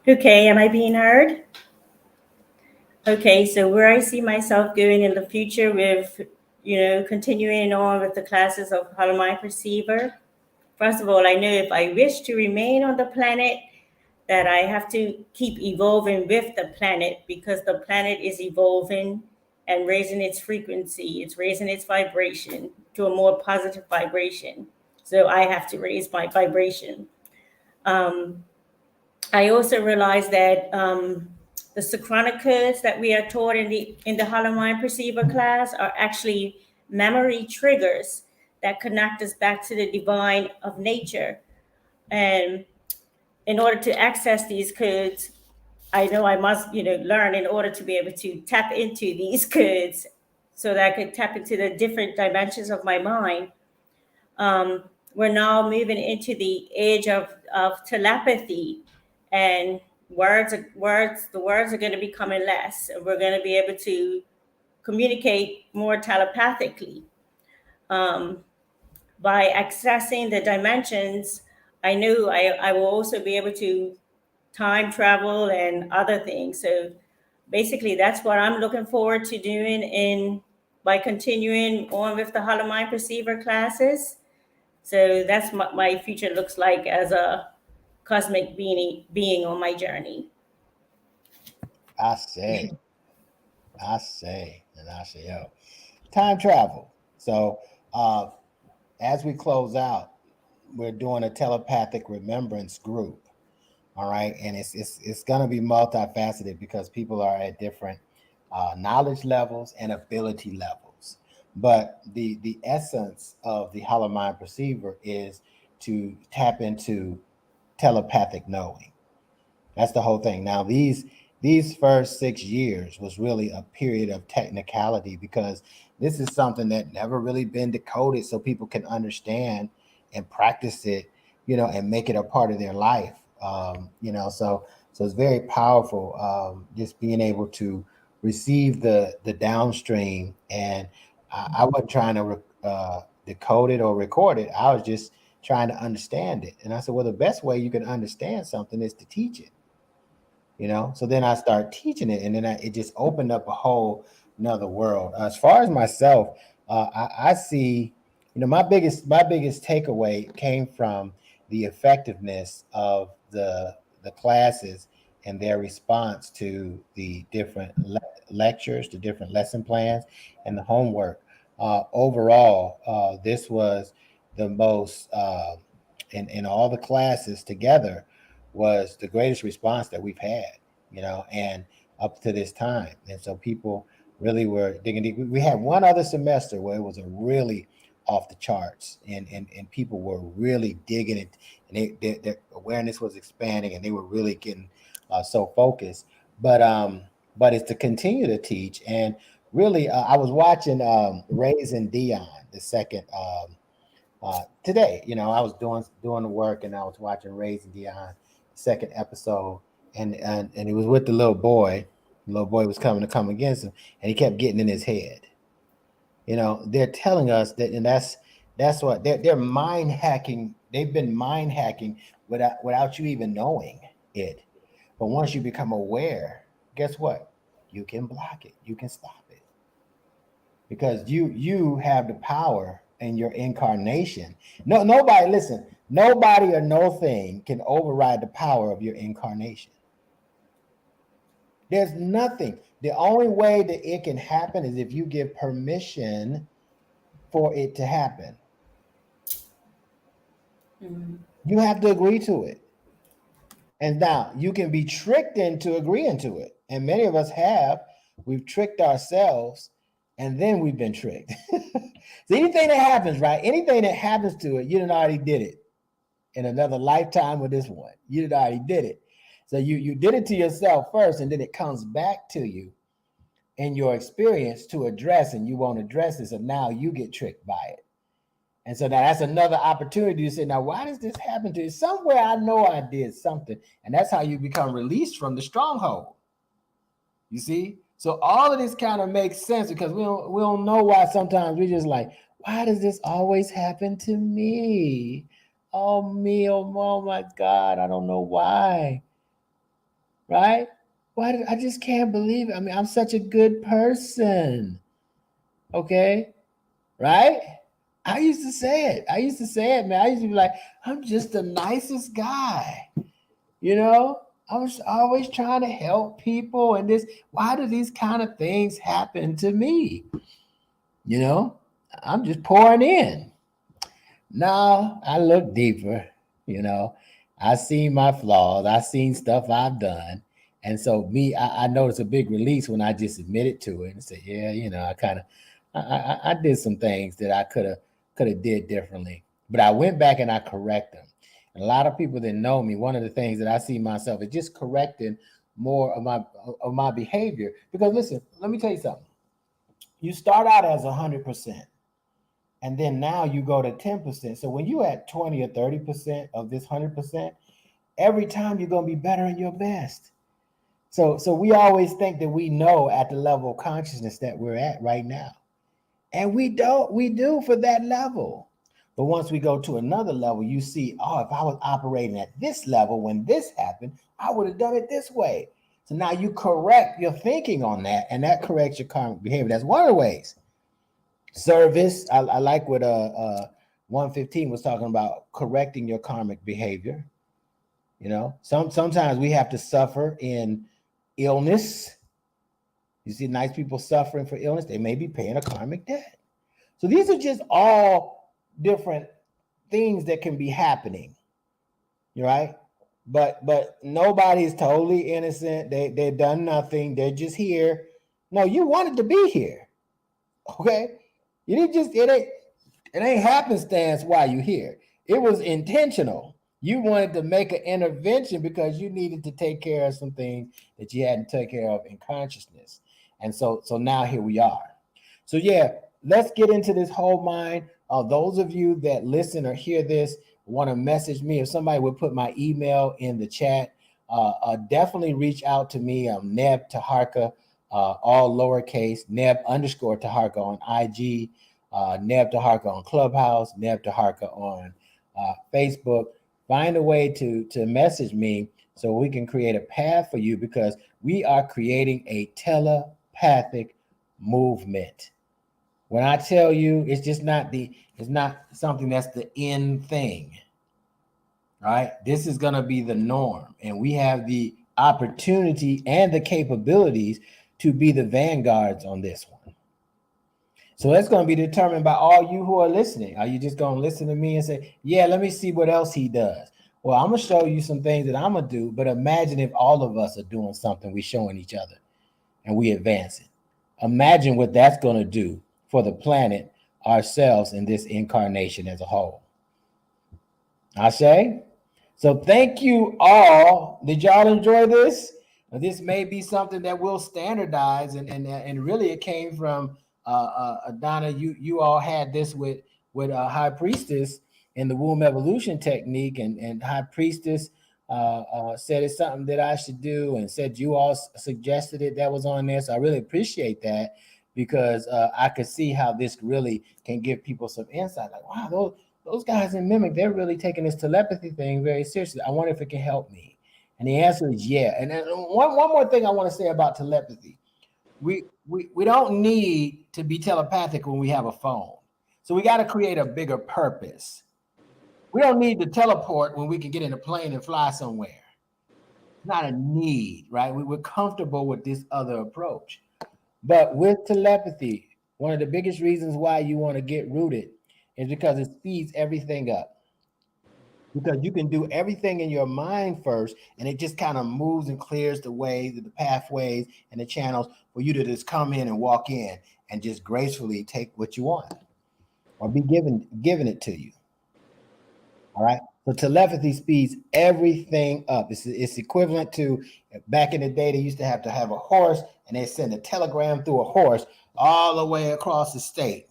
Okay, am I being heard? Okay, so where I see myself going in the future with, continuing on with the classes of How Am I Perceiver. First of all, I know if I wish to remain on the planet, that I have to keep evolving with the planet because the planet is evolving and raising its frequency. It's raising its vibration to a more positive vibration. So I have to raise my vibration. I also realized that the synchronic codes that we are taught in the Hollow Mind Perceiver class are actually memory triggers that connect us back to the divine of nature. And in order to access these codes, I know I must, learn in order to be able to tap into these codes so that I could tap into the different dimensions of my mind. We're now moving into the age of telepathy, and the words are going to be coming less. We're going to be able to communicate more telepathically. By accessing the dimensions, I knew I will also be able to time travel and other things. So basically, that's what I'm looking forward to doing by continuing on with the Hollow Mind Perceiver classes. So that's what my future looks like as a cosmic being on my journey. I say, and I say, time travel. So as we close out, we're doing a telepathic remembrance group. All right. And it's going to be multifaceted because people are at different knowledge levels, and ability levels. But the essence of the hollow mind perceiver is to tap into telepathic knowing. That's the whole thing. Now, these first 6 years was really a period of technicality, because this is something that never really been decoded so people can understand and practice it, and make it a part of their life. So it's very powerful, just being able to receive the downstream. And I wasn't trying to decode it or record it. I was just trying to understand it. And I said, well, the best way you can understand something is to teach it. So then I start teaching it, and then it just opened up a whole another world. As far as myself, I see, my biggest takeaway came from the effectiveness of the classes and their response to the different lectures, the different lesson plans, and the homework. Overall, this was the most in all the classes together, was the greatest response that we've had, and up to this time. And so people really were digging deep. We had one other semester where it was a really off the charts, and people were really digging it, and their awareness was expanding, and they were really getting so focused. But it's to continue to teach. And really, I was watching Raising Dion, the second today. I was doing the work, and I was watching Raising Dion, second episode, and it was with the little boy. The little boy was coming against him, and he kept getting in his head. They're telling us that, and that's what they're mind hacking. They've been mind hacking without you even knowing it. But once you become aware, guess what? You can block it. You can stop it, because you have the power in your incarnation. Nobody or no thing can override the power of your incarnation. There's nothing. The only way that it can happen is if you give permission for it to happen. Mm-hmm. You have to agree to it. And now you can be tricked into agreeing to it. And many of us have. We've tricked ourselves, and then we've been tricked. So anything that happens, right? Anything that happens to it, you done already did it in another lifetime with this one. You done already did it. So you did it to yourself first, and then it comes back to you in your experience to address, and you won't address it. So now you get tricked by it. And so now that's another opportunity to say, now, why does this happen to you? Somewhere I know I did something. And that's how you become released from the stronghold. You see? So all of this kind of makes sense, because we don't know why sometimes we just like, why does this always happen to me? Oh, oh my God, I don't know why. Right? I just can't believe it. I mean, I'm such a good person. Okay? Right? I used to say it, man. I used to be like, I'm just the nicest guy. I was always trying to help people, and why do these kind of things happen to me? I'm just pouring in. Now I look deeper, I seen my flaws, I seen stuff I've done. And so I noticed a big release when I just admitted to it and said, yeah, I did some things that I could have did differently, but I went back and I correct them. And a lot of people that know me, one of the things that I see myself is just correcting more of my behavior. Because listen, let me tell you something. You start out as 100%, and then now you go to 10%. So when you at 20 or 30% of this 100%, every time you're going to be better and your best. So we always think that we know at the level of consciousness that we're at right now. And we do for that level. But once we go to another level, you see, if I was operating at this level when this happened, I would have done it this way. So now you correct your thinking on that, and that corrects your karmic behavior. That's one of the ways. Service, I like what 115 was talking about, correcting your karmic behavior. Sometimes we have to suffer in illness. You see nice people suffering for illness, they may be paying a karmic debt. So these are just all different things that can be happening, right? But nobody's totally innocent. They've done nothing. They're just here, No, you wanted to be here. Okay, you didn't just it ain't happenstance why you here. It was intentional. You wanted to make an intervention because you needed to take care of some things that you hadn't taken care of in consciousness. And so now here we are. So yeah, let's get into this whole mind. Those of you that listen or hear this want to message me, if somebody would put my email in the chat, definitely reach out to me. I'm Neb Taharka, all lowercase, Neb_Taharka on IG, Neb Taharka on Clubhouse, Neb Taharka on Facebook. Find a way to message me so we can create a path for you, because we are creating a telepathic movement. When I tell you, it's just not it's not something that's the end thing. All right, this is going to be the norm, and we have the opportunity and the capabilities to be the vanguards on this one. So that's going to be determined by all you who are listening. Are you just going to listen to me and say, yeah, let me see what else he does? Well, I'm going to show you some things that I'm going to do, but imagine if all of us are doing something, we're showing each other and we advance it. Imagine what that's going to do for the planet, ourselves, and this incarnation as a whole. I say, so thank you all. Did y'all enjoy this? This may be something that we'll standardize, and really it came from Donna. You all had this with High Priestess in the womb evolution technique, and High Priestess said it's something that I should do, and said you all suggested it. That was on there, so I really appreciate that, because I could see how this really can give people some insight. Like, wow, those guys in MIMEC, they're really taking this telepathy thing very seriously. I wonder if it can help me. And the answer is yeah. And then one more thing I want to say about telepathy. We don't need to be telepathic when we have a phone. So we got to create a bigger purpose. We don't need to teleport when we can get in a plane and fly somewhere. It's not a need, right? We're comfortable with this other approach. But with telepathy, one of the biggest reasons why you want to get rooted is because it speeds everything up. Because you can do everything in your mind first, and it just kind of moves and clears the way, the pathways and the channels for you to just come in and walk in and just gracefully take what you want, or be given it to you. All right. So telepathy speeds everything up. It's equivalent to, back in the day, they used to have a horse, and they send a telegram through a horse all the way across the state.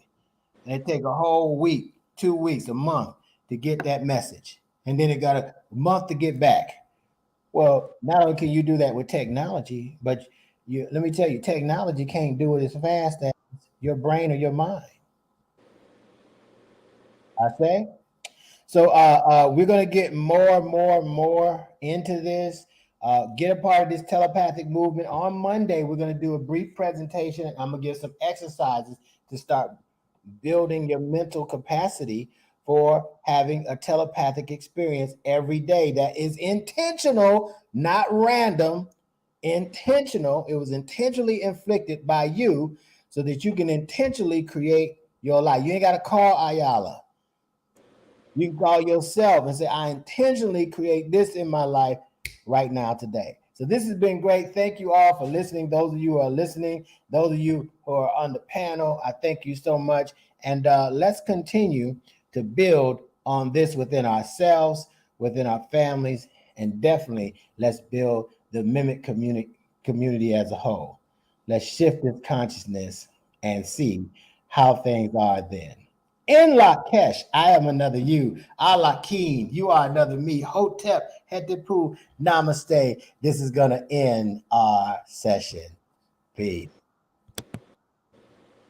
And it take a whole week, 2 weeks, a month to get that message. And then it got a month to get back. Well, not only can you do that with technology, but let me tell you, technology can't do it as fast as your brain or your mind. I say. So we're going to get more into this. Get a part of this telepathic movement. On Monday, we're going to do a brief presentation. I'm going to give some exercises to start building your mental capacity for having a telepathic experience every day that is intentional, not random. Intentional. It was intentionally inflicted by you so that you can intentionally create your life. You ain't got to call Ayala. You can call yourself and say, I intentionally create this in my life right now today. So this has been great. Thank you all for listening. Those of you who are listening, those of you who are on the panel, I thank you so much. And let's continue to build on this within ourselves, within our families, and definitely let's build the MIMEC community as a whole. Let's shift this consciousness and see how things are then. In Lakesh, I am another you. Alakim, you are another me. Hotep, Hetepu, Namaste. This is going to end our session. Peace.